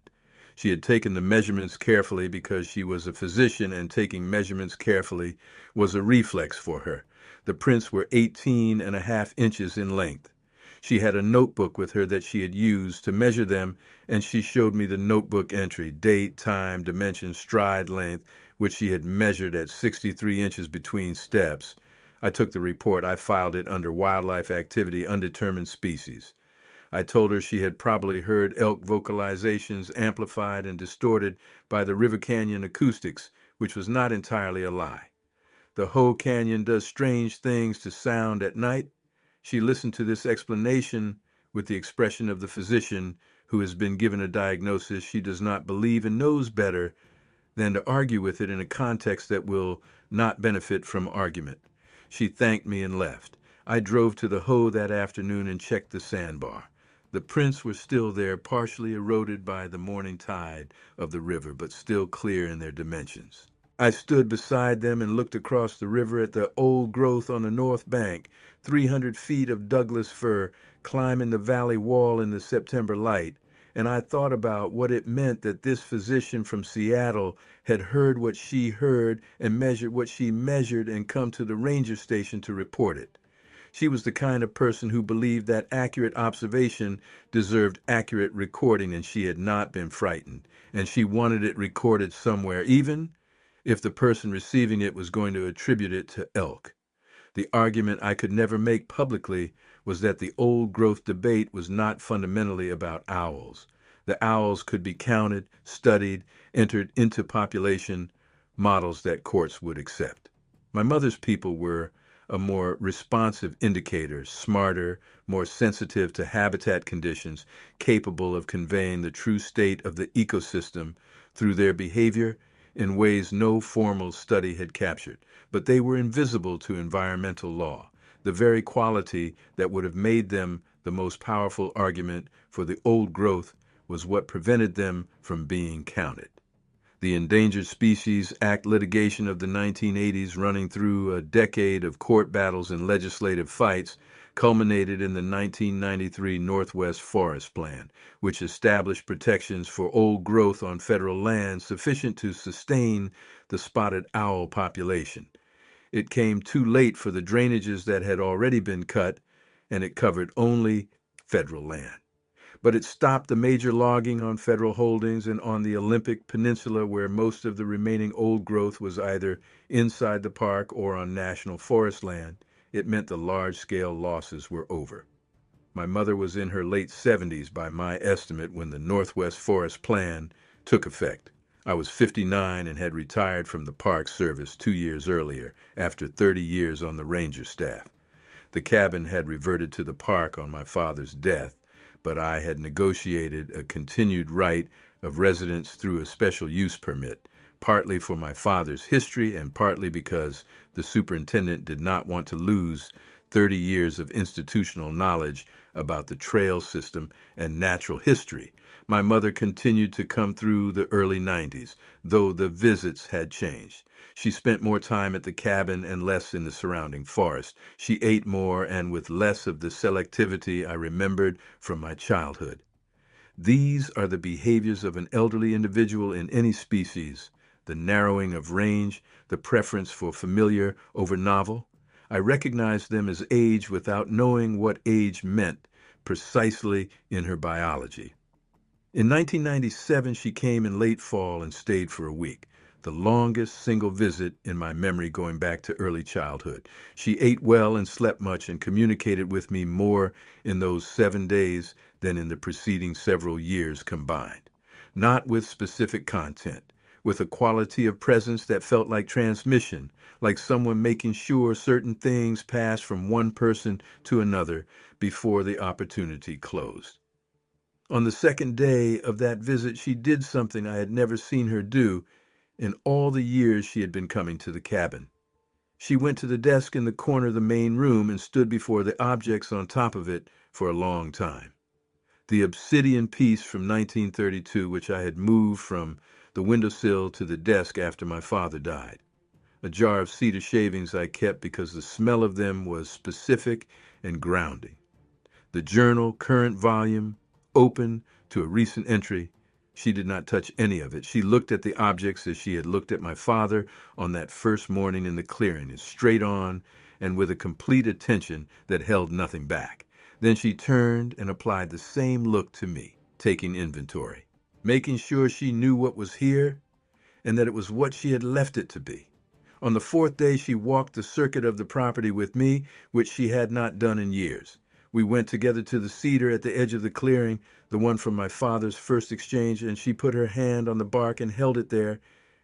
She had taken the measurements carefully because she was a physician, and taking measurements carefully was a reflex for her. The prints were 18.5 inches in length. She had a notebook with her that she had used to measure them, and she showed me the notebook entry, date, time, dimension, stride length, which she had measured at 63 inches between steps. I took the report. I filed it under wildlife activity undetermined species. I told her she had probably heard elk vocalizations amplified and distorted by the River Canyon acoustics, which was not entirely a lie. The Hoh Canyon does strange things to sound at night. She listened to this explanation with the expression of the physician who has been given a diagnosis she does not believe and knows better than to argue with it in a context that will not benefit from argument. She thanked me and left. I drove to the Hoh that afternoon and checked the sandbar. The prints were still there, partially eroded by the morning tide of the river, but still clear in their dimensions. I stood beside them and looked across the river at the old growth on the north bank, 300 feet of Douglas fir climbing the valley wall in the September light, and I thought about what it meant that this physician from Seattle had heard what she heard and measured what she measured and come to the ranger station to report it. She was the kind of person who believed that accurate observation deserved accurate recording, and she had not been frightened, and she wanted it recorded somewhere, even if the person receiving it was going to attribute it to elk. The argument I could never make publicly was that the old growth debate was not fundamentally about owls. The owls could be counted, studied, entered into population models that courts would accept. My mother's people were a more responsive indicator, smarter, more sensitive to habitat conditions, capable of conveying the true state of the ecosystem through their behavior in ways no formal study had captured, but they were invisible to environmental law, the very quality that would have made them the most powerful argument for the old growth was what prevented them from being counted. The Endangered Species Act litigation of the 1980s, running through a decade of court battles and legislative fights, culminated in the 1993 Northwest Forest Plan, which established protections for old growth on federal land sufficient to sustain the spotted owl population. It came too late for the drainages that had already been cut, and it covered only federal land. But it stopped the major logging on federal holdings and on the Olympic Peninsula, where most of the remaining old growth was either inside the park or on national forest land. It meant the large-scale losses were over. My mother was in her late 70s by my estimate when the Northwest Forest Plan took effect. I was 59 and had retired from the Park Service 2 years earlier after 30 years on the ranger staff. The cabin had reverted to the park on my father's death, but I had negotiated a continued right of residence through a special use permit, partly for my father's history and partly because the superintendent did not want to lose 30 years of institutional knowledge about the trail system and natural history. My mother continued to come through the early 90s, though the visits had changed. She spent more time at the cabin and less in the surrounding forest. She ate more and with less of the selectivity I remembered from my childhood. These are the behaviors of an elderly individual in any species: the narrowing of range, the preference for familiar over novel. I recognized them as age without knowing what age meant precisely in her biology. In 1997, she came in late fall and stayed for a week, the longest single visit in my memory going back to early childhood. She ate well and slept much and communicated with me more in those 7 days than in the preceding several years combined. Not with specific content, with a quality of presence that felt like transmission, like someone making sure certain things passed from one person to another before the opportunity closed. On the second day of that visit, she did something I had never seen her do in all the years she had been coming to the cabin. She went to the desk in the corner of the main room and stood before the objects on top of it for a long time. The obsidian piece from 1932, which I had moved from the windowsill to the desk after my father died. A jar of cedar shavings I kept because the smell of them was specific and grounding. The journal, current volume, open to a recent entry. She did not touch any of it. She looked at the objects as she had looked at my father on that first morning in the clearing, straight on and with a complete attention that held nothing back. Then she turned and applied the same look to me, taking inventory, making sure she knew what was here and that it was what she had left it to be. On the fourth day, she walked the circuit of the property with me, which she had not done in years. We went together to the cedar at the edge of the clearing, the one from my father's first exchange, and she put her hand on the bark and held it there,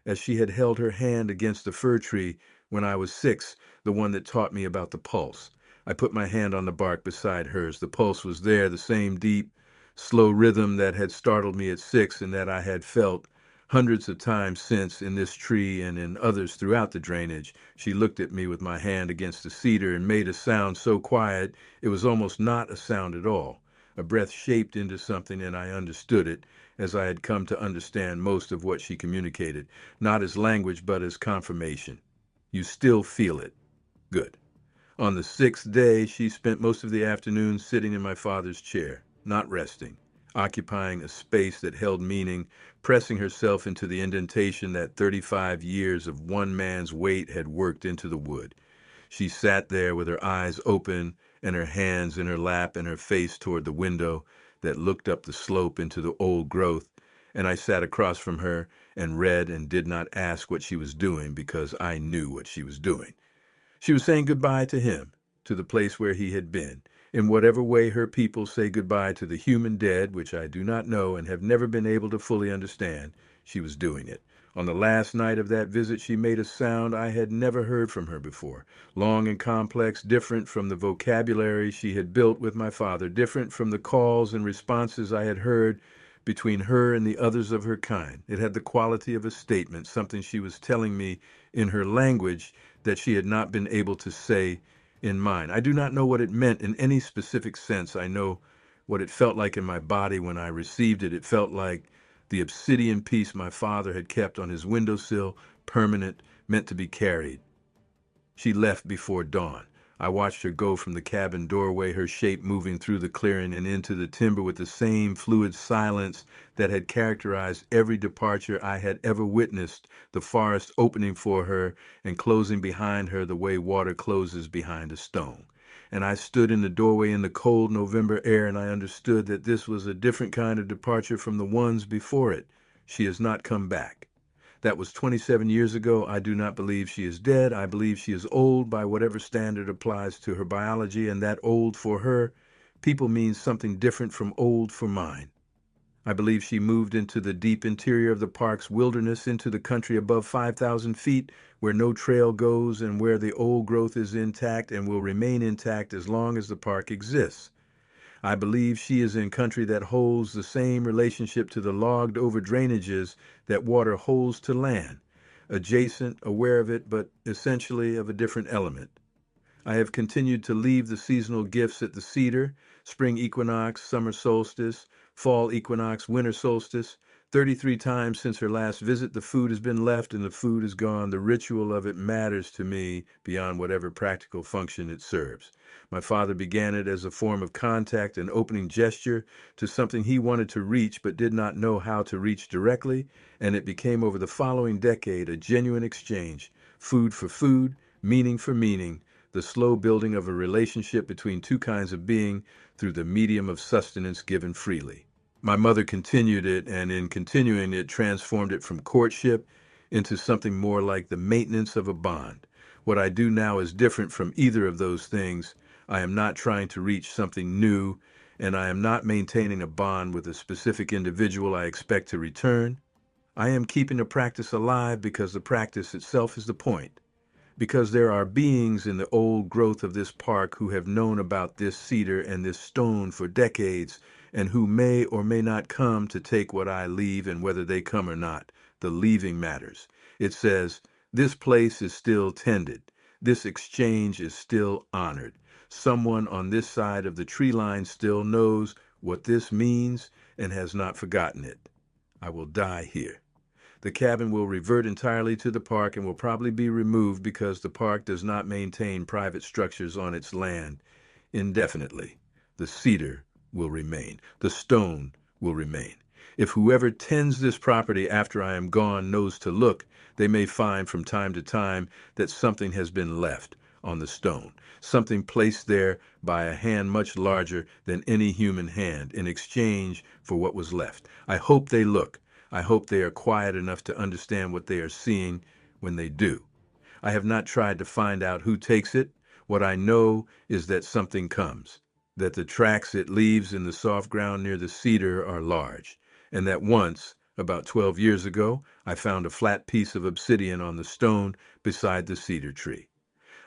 as she had held her hand against the fir tree when I was 6, the one that taught me about the pulse. I put my hand on the bark beside hers. The pulse was there, the same deep, slow rhythm that had startled me at 6 and that I had felt hundreds of times since in this tree and in others throughout the drainage. She looked at me with my hand against the cedar and made a sound so quiet it was almost not a sound at all. A breath shaped into something and I understood it, as I had come to understand most of what she communicated, not as language but as confirmation. You still feel it. Good. On the 6th day, she spent most of the afternoon sitting in my father's chair, not resting, occupying a space that held meaning, pressing herself into the indentation that 35 years of one man's weight had worked into the wood. She sat there with her eyes open and her hands in her lap and her face toward the window that looked up the slope into the old growth, and I sat across from her and read and did not ask what she was doing because I knew what she was doing. She was saying goodbye to him, to the place where he had been, in whatever way her people say goodbye to the human dead, which I do not know and have never been able to fully understand. She was doing it. On the last night of that visit, she made a sound I had never heard from her before, long and complex, different from the vocabulary she had built with my father, different from the calls and responses I had heard between her and the others of her kind. It had the quality of a statement, something she was telling me in her language that she had not been able to say in mine. I do not know what it meant in any specific sense. I know what it felt like in my body when I received it. It felt like the obsidian piece my father had kept on his windowsill, permanent, meant to be carried. She left before dawn. I watched her go from the cabin doorway, her shape moving through the clearing and into the timber with the same fluid silence that had characterized every departure I had ever witnessed, the forest opening for her and closing behind her the way water closes behind a stone. And I stood in the doorway in the cold November air, and I understood that this was a different kind of departure from the ones before it. She has not come back. That was 27 years ago. I do not believe she is dead. I believe she is old by whatever standard applies to her biology, and that old for her People means something different from old for mine. I believe she moved into the deep interior of the park's wilderness, into the country above 5,000 feet, where no trail goes and where the old growth is intact and will remain intact as long as the park exists. I believe she is in country that holds the same relationship to the logged over drainages that water holds to land, adjacent, aware of it, but essentially of a different element. I have continued to leave the seasonal gifts at the cedar, spring equinox, summer solstice, fall equinox, winter solstice. 33 times since her last visit, the food has been left and the food is gone. The ritual of it matters to me beyond whatever practical function it serves. My father began it as a form of contact and opening gesture to something he wanted to reach but did not know how to reach directly, and it became over the following decade a genuine exchange, food for food, meaning for meaning, the slow building of a relationship between two kinds of being through the medium of sustenance given freely. My mother continued it, and in continuing it, transformed it from courtship into something more like the maintenance of a bond. What I do now is different from either of those things. I am not trying to reach something new, and I am not maintaining a bond with a specific individual I expect to return. I am keeping the practice alive because the practice itself is the point, because there are beings in the old growth of this park who have known about this cedar and this stone for decades, and who may or may not come to take what I leave, and whether they come or not, the leaving matters. It says, this place is still tended. This exchange is still honored. Someone on this side of the tree line still knows what this means and has not forgotten it. I will die here. The cabin will revert entirely to the park and will probably be removed because the park does not maintain private structures on its land indefinitely. The cedar will remain. The stone will remain. If whoever tends this property after I am gone knows to look, they may find from time to time that something has been left on the stone, something placed there by a hand much larger than any human hand in exchange for what was left. I hope they look. I hope they are quiet enough to understand what they are seeing when they do. I have not tried to find out who takes it. What I know is that something comes, that the tracks it leaves in the soft ground near the cedar are large, and that once, about 12 years ago, I found a flat piece of obsidian on the stone beside the cedar tree.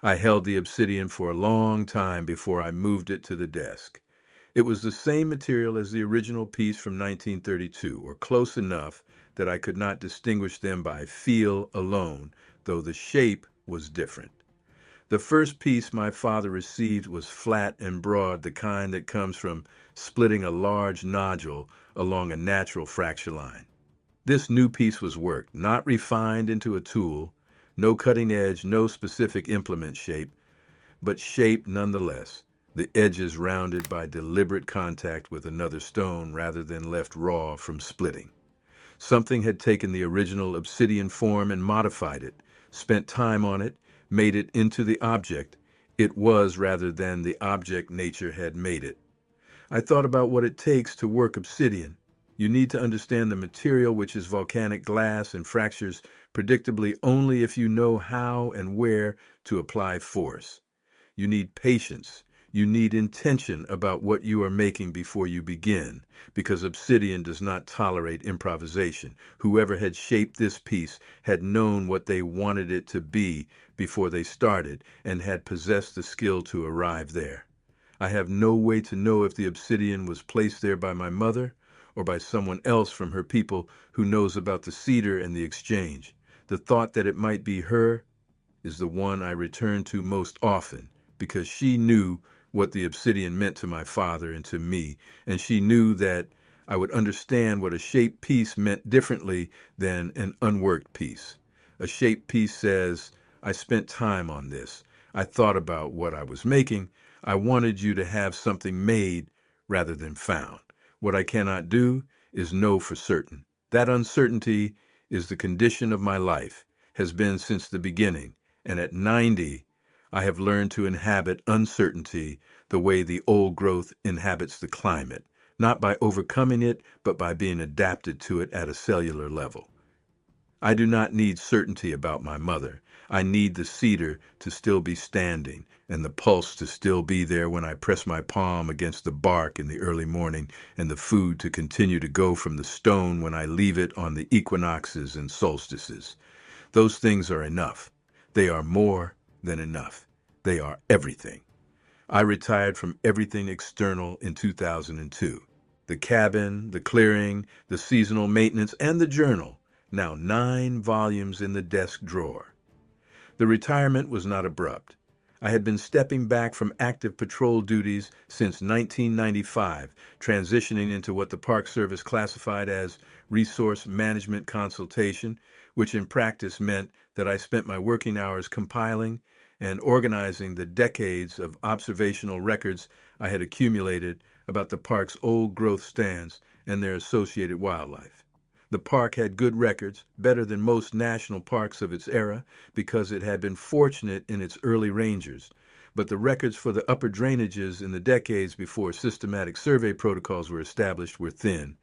I held the obsidian for a long time before I moved it to the desk. It was the same material as the original piece from 1932, or close enough that I could not distinguish them by feel alone, though the shape was different. The first piece my father received was flat and broad, the kind that comes from splitting a large nodule along a natural fracture line. This new piece was worked, not refined into a tool, no cutting edge, no specific implement shape, but shaped nonetheless, the edges rounded by deliberate contact with another stone rather than left raw from splitting. Something had taken the original obsidian form and modified it, spent time on it, made it into the object it was rather than the object nature had made it. I thought about what it takes to work obsidian. You need to understand the material, which is volcanic glass, and fractures predictably only if you know how and where to apply force. You need patience. You need intention about what you are making before you begin, because obsidian does not tolerate improvisation. Whoever had shaped this piece had known what they wanted it to be before they started and had possessed the skill to arrive there. I have no way to know if the obsidian was placed there by my mother or by someone else from her people who knows about the cedar and the exchange. The thought that it might be her is the one I return to most often, because she knew what the obsidian meant to my father and to me, and she knew that I would understand what a shaped piece meant differently than an unworked piece. A shaped piece says, I spent time on this. I thought about what I was making. I wanted you to have something made rather than found. What I cannot do is know for certain. That uncertainty is the condition of my life, has been since the beginning, and at 90, I have learned to inhabit uncertainty the way the old growth inhabits the climate, not by overcoming it, but by being adapted to it at a cellular level. I do not need certainty about my mother. I need the cedar to still be standing and the pulse to still be there when I press my palm against the bark in the early morning, and the food to continue to go from the stone when I leave it on the equinoxes and solstices. Those things are enough. They are more than enough. They are everything. I retired from everything external in 2002. The cabin, the clearing, the seasonal maintenance, and the journal. Now 9 volumes in the desk drawer. The retirement was not abrupt. I had been stepping back from active patrol duties since 1995, transitioning into what the Park Service classified as resource management consultation, which in practice meant that I spent my working hours compiling and organizing the decades of observational records I had accumulated about the park's old growth stands and their associated wildlife. The park had good records, better than most national parks of its era, because it had been fortunate in its early rangers. But the records for the upper drainages in the decades before systematic survey protocols were established were thin,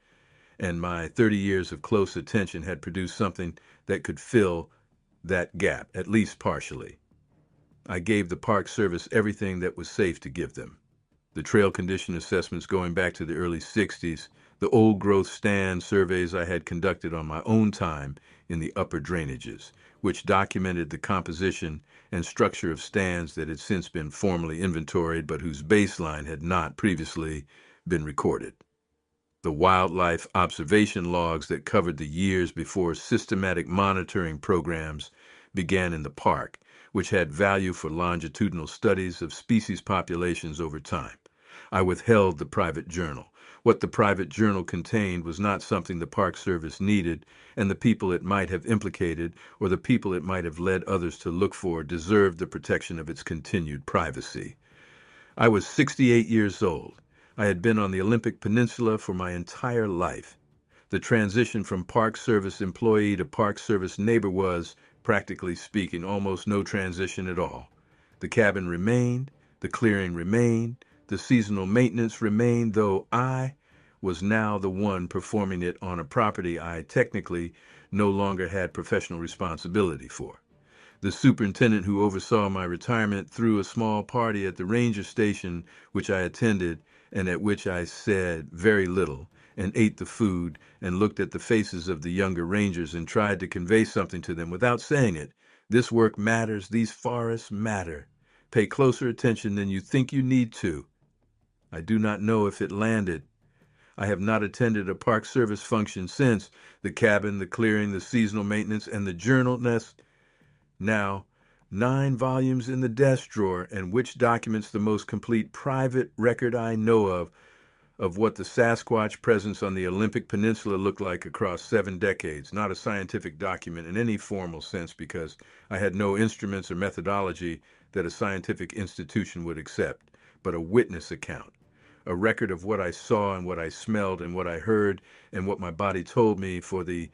and my 30 years of close attention had produced something that could fill that gap, at least partially. I gave the Park Service everything that was safe to give them. The trail condition assessments going back to the early 60s, the old growth stand surveys I had conducted on my own time in the upper drainages, which documented the composition and structure of stands that had since been formally inventoried but whose baseline had not previously been recorded. The wildlife observation logs that covered the years before systematic monitoring programs began in the park, which had value for longitudinal studies of species populations over time. I withheld the private journal. What the private journal contained was not something the Park Service needed, and the people it might have implicated or the people it might have led others to look for deserved the protection of its continued privacy. I was 68 years old. I had been on the Olympic Peninsula for my entire life. The transition from Park Service employee to Park Service neighbor was, practically speaking, almost no transition at all. The cabin remained, the clearing remained, the seasonal maintenance remained, though I was now the one performing it on a property I technically no longer had professional responsibility for. The superintendent who oversaw my retirement threw a small party at the ranger station which I attended and at which I said very little, and ate the food and looked at the faces of the younger rangers and tried to convey something to them without saying it. This work matters. These forests matter. Pay closer attention than you think you need to. I do not know if it landed. I have not attended a Park Service function since. The cabin, the clearing, the seasonal maintenance, and the journal nest. Now, 9 volumes in the desk drawer, and which documents the most complete private record I know of what the Sasquatch presence on the Olympic Peninsula looked like across 7 decades. Not a scientific document in any formal sense, because I had no instruments or methodology that a scientific institution would accept, but a witness account. A record of what I saw and what I smelled and what I heard and what my body told me for the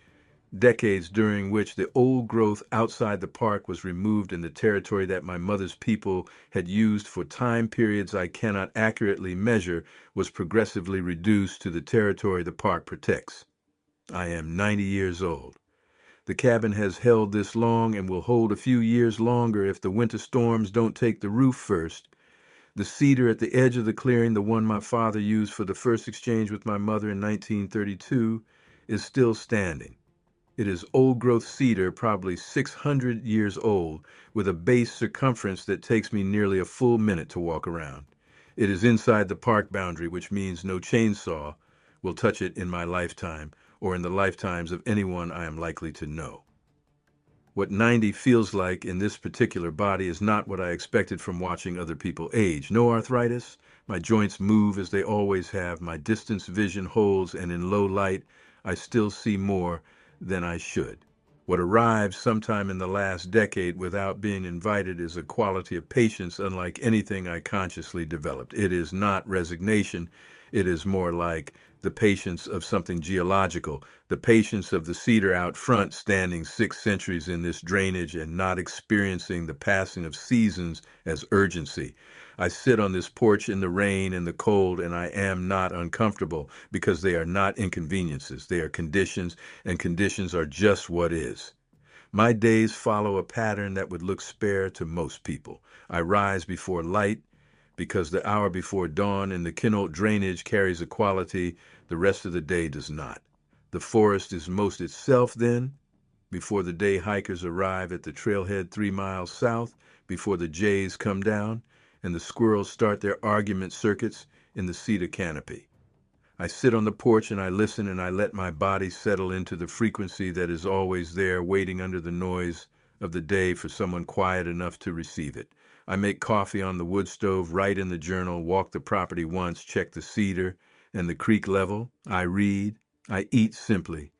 decades during which the old growth outside the park was removed and the territory that my mother's people had used for time periods I cannot accurately measure was progressively reduced to the territory the park protects. I am 90 years old. The cabin has held this long and will hold a few years longer if the winter storms don't take the roof first. The cedar at the edge of the clearing, the one my father used for the first exchange with my mother in 1932, is still standing. It is old-growth cedar, probably 600 years old, with a base circumference that takes me nearly a full minute to walk around. It is inside the park boundary, which means no chainsaw will touch it in my lifetime or in the lifetimes of anyone I am likely to know. What 90 feels like in this particular body is not what I expected from watching other people age. No arthritis. My joints move as they always have. My distance vision holds, and in low light, I still see more than I should. What arrived sometime in the last decade without being invited is a quality of patience unlike anything I consciously developed. It is not resignation. It is more like the patience of something geological, the patience of the cedar out front standing 6 centuries in this drainage and not experiencing the passing of seasons as urgency. I sit on this porch in the rain and the cold, and I am not uncomfortable because they are not inconveniences. They are conditions, and conditions are just what is. My days follow a pattern that would look spare to most people. I rise before light because the hour before dawn in the Quinault drainage carries a quality the rest of the day does not. The forest is most itself then, before the day hikers arrive at the trailhead 3 miles south, before the jays come down, and the squirrels start their argument circuits in the cedar canopy. I sit on the porch and I listen and I let my body settle into the frequency that is always there, waiting under the noise of the day for someone quiet enough to receive it. I make coffee on the wood stove, write in the journal, walk the property once, check the cedar and the creek level. I read. I eat simply.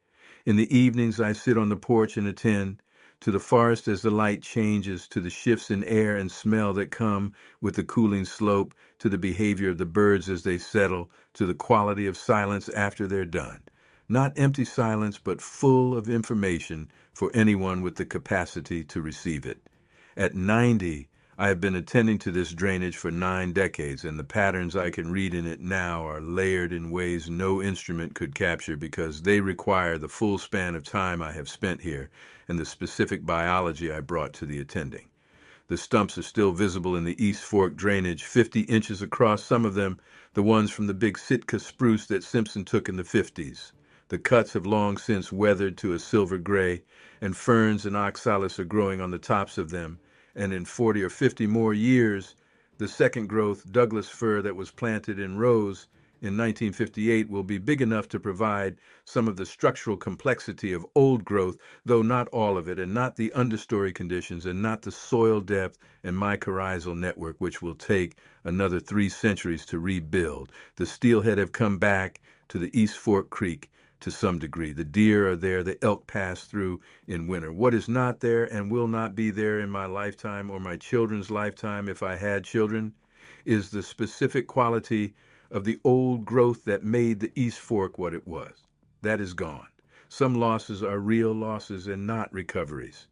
In the evenings, I sit on the porch and attend to the forest as the light changes, to the shifts in air and smell that come with the cooling slope, to the behavior of the birds as they settle, to the quality of silence after they're done. Not empty silence, but full of information for anyone with the capacity to receive it. At 90, I have been attending to this drainage for 9 decades, and the patterns I can read in it now are layered in ways no instrument could capture because they require the full span of time I have spent here and the specific biology I brought to the attending. The stumps are still visible in the East Fork drainage, 50 inches across, some of them the ones from the big Sitka spruce that Simpson took in the 50s. The cuts have long since weathered to a silver gray, and ferns and oxalis are growing on the tops of them, and in 40 or 50 more years, the second growth Douglas fir that was planted in rows in 1958 will be big enough to provide some of the structural complexity of old growth, though not all of it, and not the understory conditions, and not the soil depth and mycorrhizal network, which will take another 3 centuries to rebuild. The steelhead have come back to the East Fork Creek to some degree. The deer are there, the elk pass through in winter. What is not there and will not be there in my lifetime or my children's lifetime if I had children is the specific quality of the old growth that made the East Fork what it was. That is gone. Some losses are real losses and not recoveries.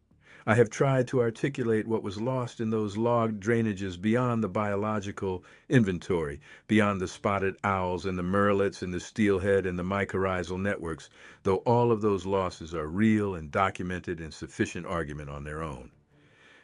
I have tried to articulate what was lost in those logged drainages beyond the biological inventory, beyond the spotted owls and the murrelets and the steelhead and the mycorrhizal networks, though all of those losses are real and documented in sufficient argument on their own.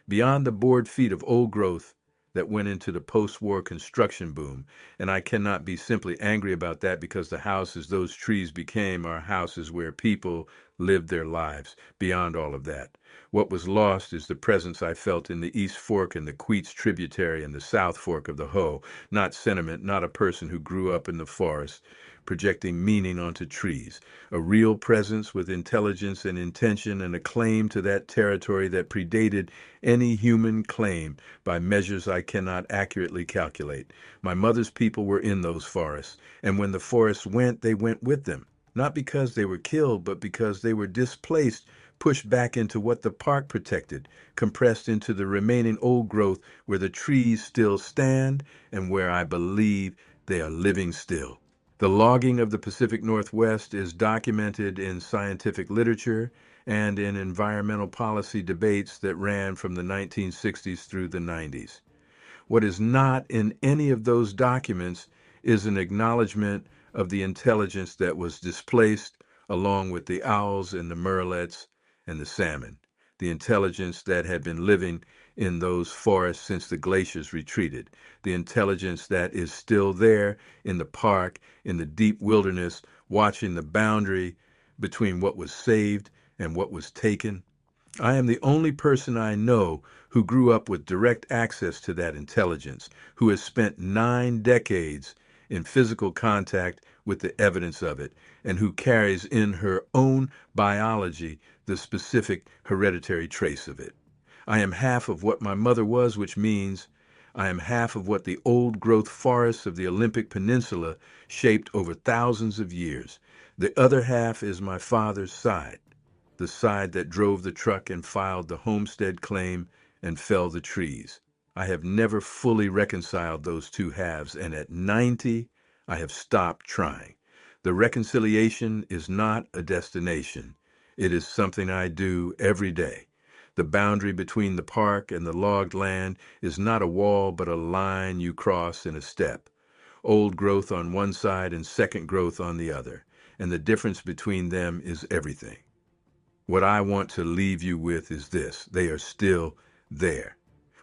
Beyond the board feet of old growth that went into the post-war construction boom, and I cannot be simply angry about that because the houses those trees became are houses where people lived their lives. Beyond all of that, what was lost is the presence I felt in the East Fork and the Queets tributary and the South Fork of the Hoe, not sentiment, not a person who grew up in the forest, projecting meaning onto trees, a real presence with intelligence and intention and a claim to that territory that predated any human claim by measures I cannot accurately calculate. My mother's people were in those forests, and when the forests went, they went with them, not because they were killed, but because they were displaced, pushed back into what the park protected, compressed into the remaining old growth where the trees still stand and where I believe they are living still. The logging of the Pacific Northwest is documented in scientific literature and in environmental policy debates that ran from the 1960s through the 90s. What is not in any of those documents is an acknowledgement of the intelligence that was displaced along with the owls and the murrelets and the salmon, the intelligence that had been living in those forests since the glaciers retreated, the intelligence that is still there in the park, in the deep wilderness, watching the boundary between what was saved and what was taken. I am the only person I know who grew up with direct access to that intelligence, who has spent 9 decades in physical contact with the evidence of it, and who carries in her own biology the specific hereditary trace of it. I am half of what my mother was, which means I am half of what the old growth forests of the Olympic Peninsula shaped over thousands of years. The other half is my father's side, the side that drove the truck and filed the homestead claim and felled the trees. I have never fully reconciled those two halves, and at 90, I have stopped trying. The reconciliation is not a destination. It is something I do every day. The boundary between the park and the logged land is not a wall but a line you cross in a step. Old growth on one side and second growth on the other, and the difference between them is everything. What I want to leave you with is this: they are still there.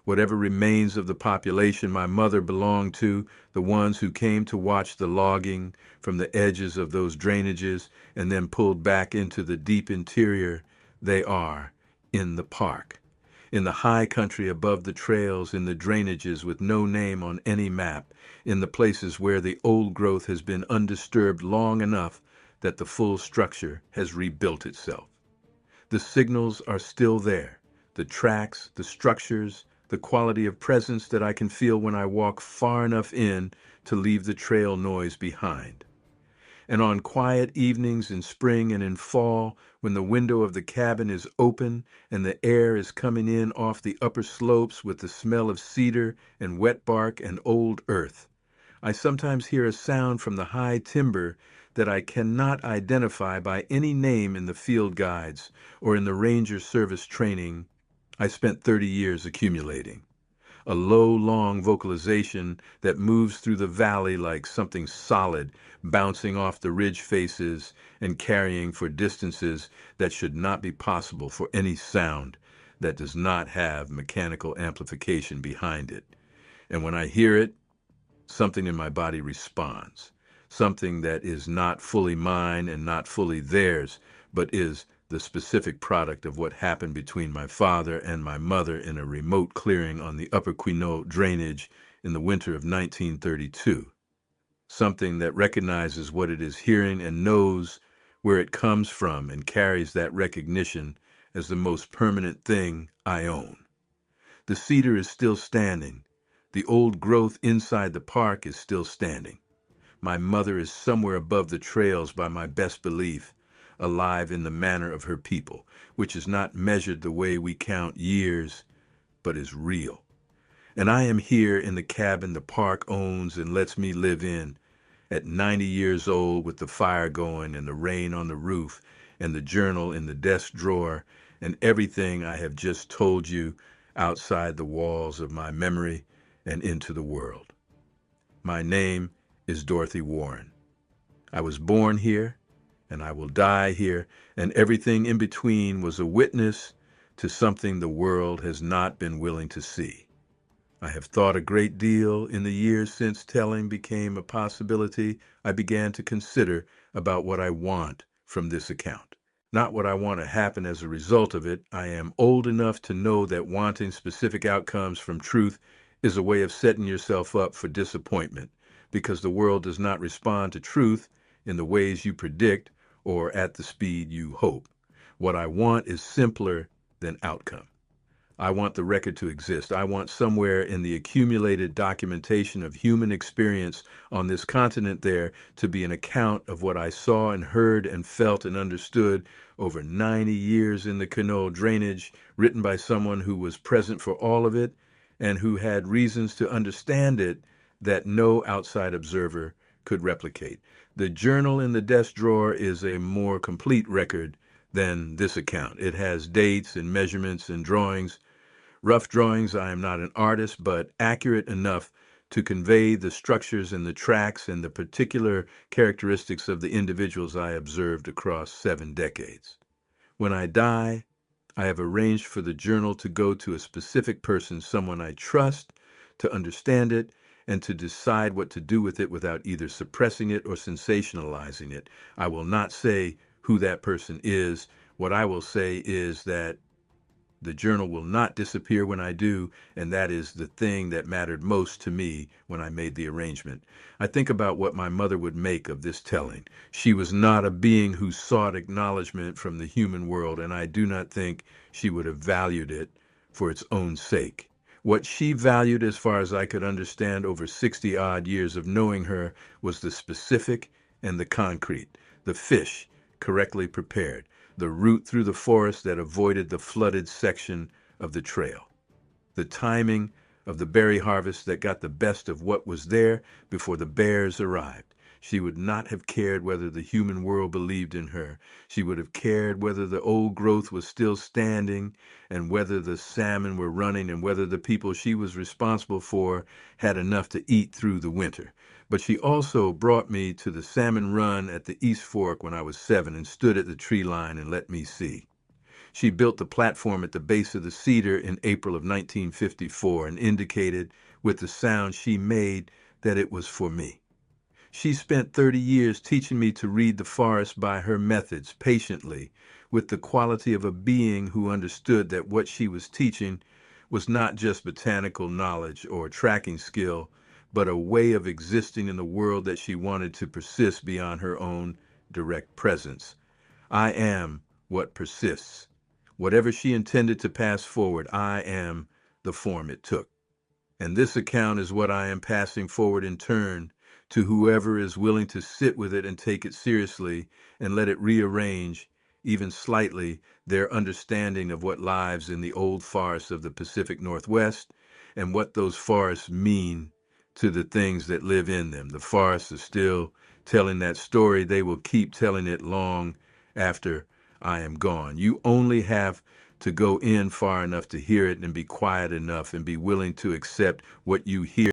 Whatever remains of the population my mother belonged to, the ones who came to watch the logging from the edges of those drainages and then pulled back into the deep interior, they are in the park. In the high country above the trails, in the drainages with no name on any map, in the places where the old growth has been undisturbed long enough that the full structure has rebuilt itself. The signals are still there, the tracks, the structures, the quality of presence that I can feel when I walk far enough in to leave the trail noise behind. And on quiet evenings in spring and in fall, when the window of the cabin is open and the air is coming in off the upper slopes with the smell of cedar and wet bark and old earth, I sometimes hear a sound from the high timber that I cannot identify by any name in the field guides or in the ranger service training I spent 30 years accumulating. A low, long vocalization that moves through the valley like something solid, bouncing off the ridge faces and carrying for distances that should not be possible for any sound that does not have mechanical amplification behind it. And when I hear it, something in my body responds, something that is not fully mine and not fully theirs, but is the specific product of what happened between my father and my mother in a remote clearing on the upper Quinault drainage in the winter of 1932. Something that recognizes what it is hearing and knows where it comes from and carries that recognition as the most permanent thing I own. The cedar is still standing. The old growth inside the park is still standing. My mother is somewhere above the trails by my best belief, alive in the manner of her people, which is not measured the way we count years, but is real. And I am here in the cabin the park owns and lets me live in, at 90 years old with the fire going and the rain on the roof and the journal in the desk drawer and everything I have just told you outside the walls of my memory and into the world. My name is Dorothy Warren. I was born here, and I will die here, and everything in between was a witness to something the world has not been willing to see. I have thought a great deal in the years since telling became a possibility. I began to consider about what I want from this account. Not what I want to happen as a result of it. I am old enough to know that wanting specific outcomes from truth is a way of setting yourself up for disappointment, because the world does not respond to truth in the ways you predict or at the speed you hope. What I want is simpler than outcome. I want the record to exist. I want somewhere in the accumulated documentation of human experience on this continent there to be an account of what I saw and heard and felt and understood over 90 years in the Quinault drainage, written by someone who was present for all of it and who had reasons to understand it that no outside observer could replicate. The journal in the desk drawer is a more complete record than this account. It has dates and measurements and drawings. Rough drawings. I am not an artist, but accurate enough to convey the structures and the tracks and the particular characteristics of the individuals I observed across 7 decades. When I die, I have arranged for the journal to go to a specific person, someone I trust, to understand it and to decide what to do with it without either suppressing it or sensationalizing it. I will not say who that person is. What I will say is that the journal will not disappear when I do, and that is the thing that mattered most to me when I made the arrangement. I think about what my mother would make of this telling. She was not a being who sought acknowledgement from the human world, and I do not think she would have valued it for its own sake. What she valued, as far as I could understand over 60-odd years of knowing her, was the specific and the concrete, the fish correctly prepared, the route through the forest that avoided the flooded section of the trail, the timing of the berry harvest that got the best of what was there before the bears arrived. She would not have cared whether the human world believed in her. She would have cared whether the old growth was still standing and whether the salmon were running and whether the people she was responsible for had enough to eat through the winter. But she also brought me to the salmon run at the East Fork when I was 7 and stood at the tree line and let me see. She built the platform at the base of the cedar in April of 1954 and indicated with the sound she made that it was for me. She spent 30 years teaching me to read the forest by her methods, patiently, with the quality of a being who understood that what she was teaching was not just botanical knowledge or tracking skill, but a way of existing in the world that she wanted to persist beyond her own direct presence. I am what persists. Whatever she intended to pass forward, I am the form it took. And this account is what I am passing forward in turn to whoever is willing to sit with it and take it seriously and let it rearrange, even slightly, their understanding of what lives in the old forests of the Pacific Northwest and what those forests mean to the things that live in them. The forests are still telling that story. They will keep telling it long after I am gone. You only have to go in far enough to hear it and be quiet enough and be willing to accept what you hear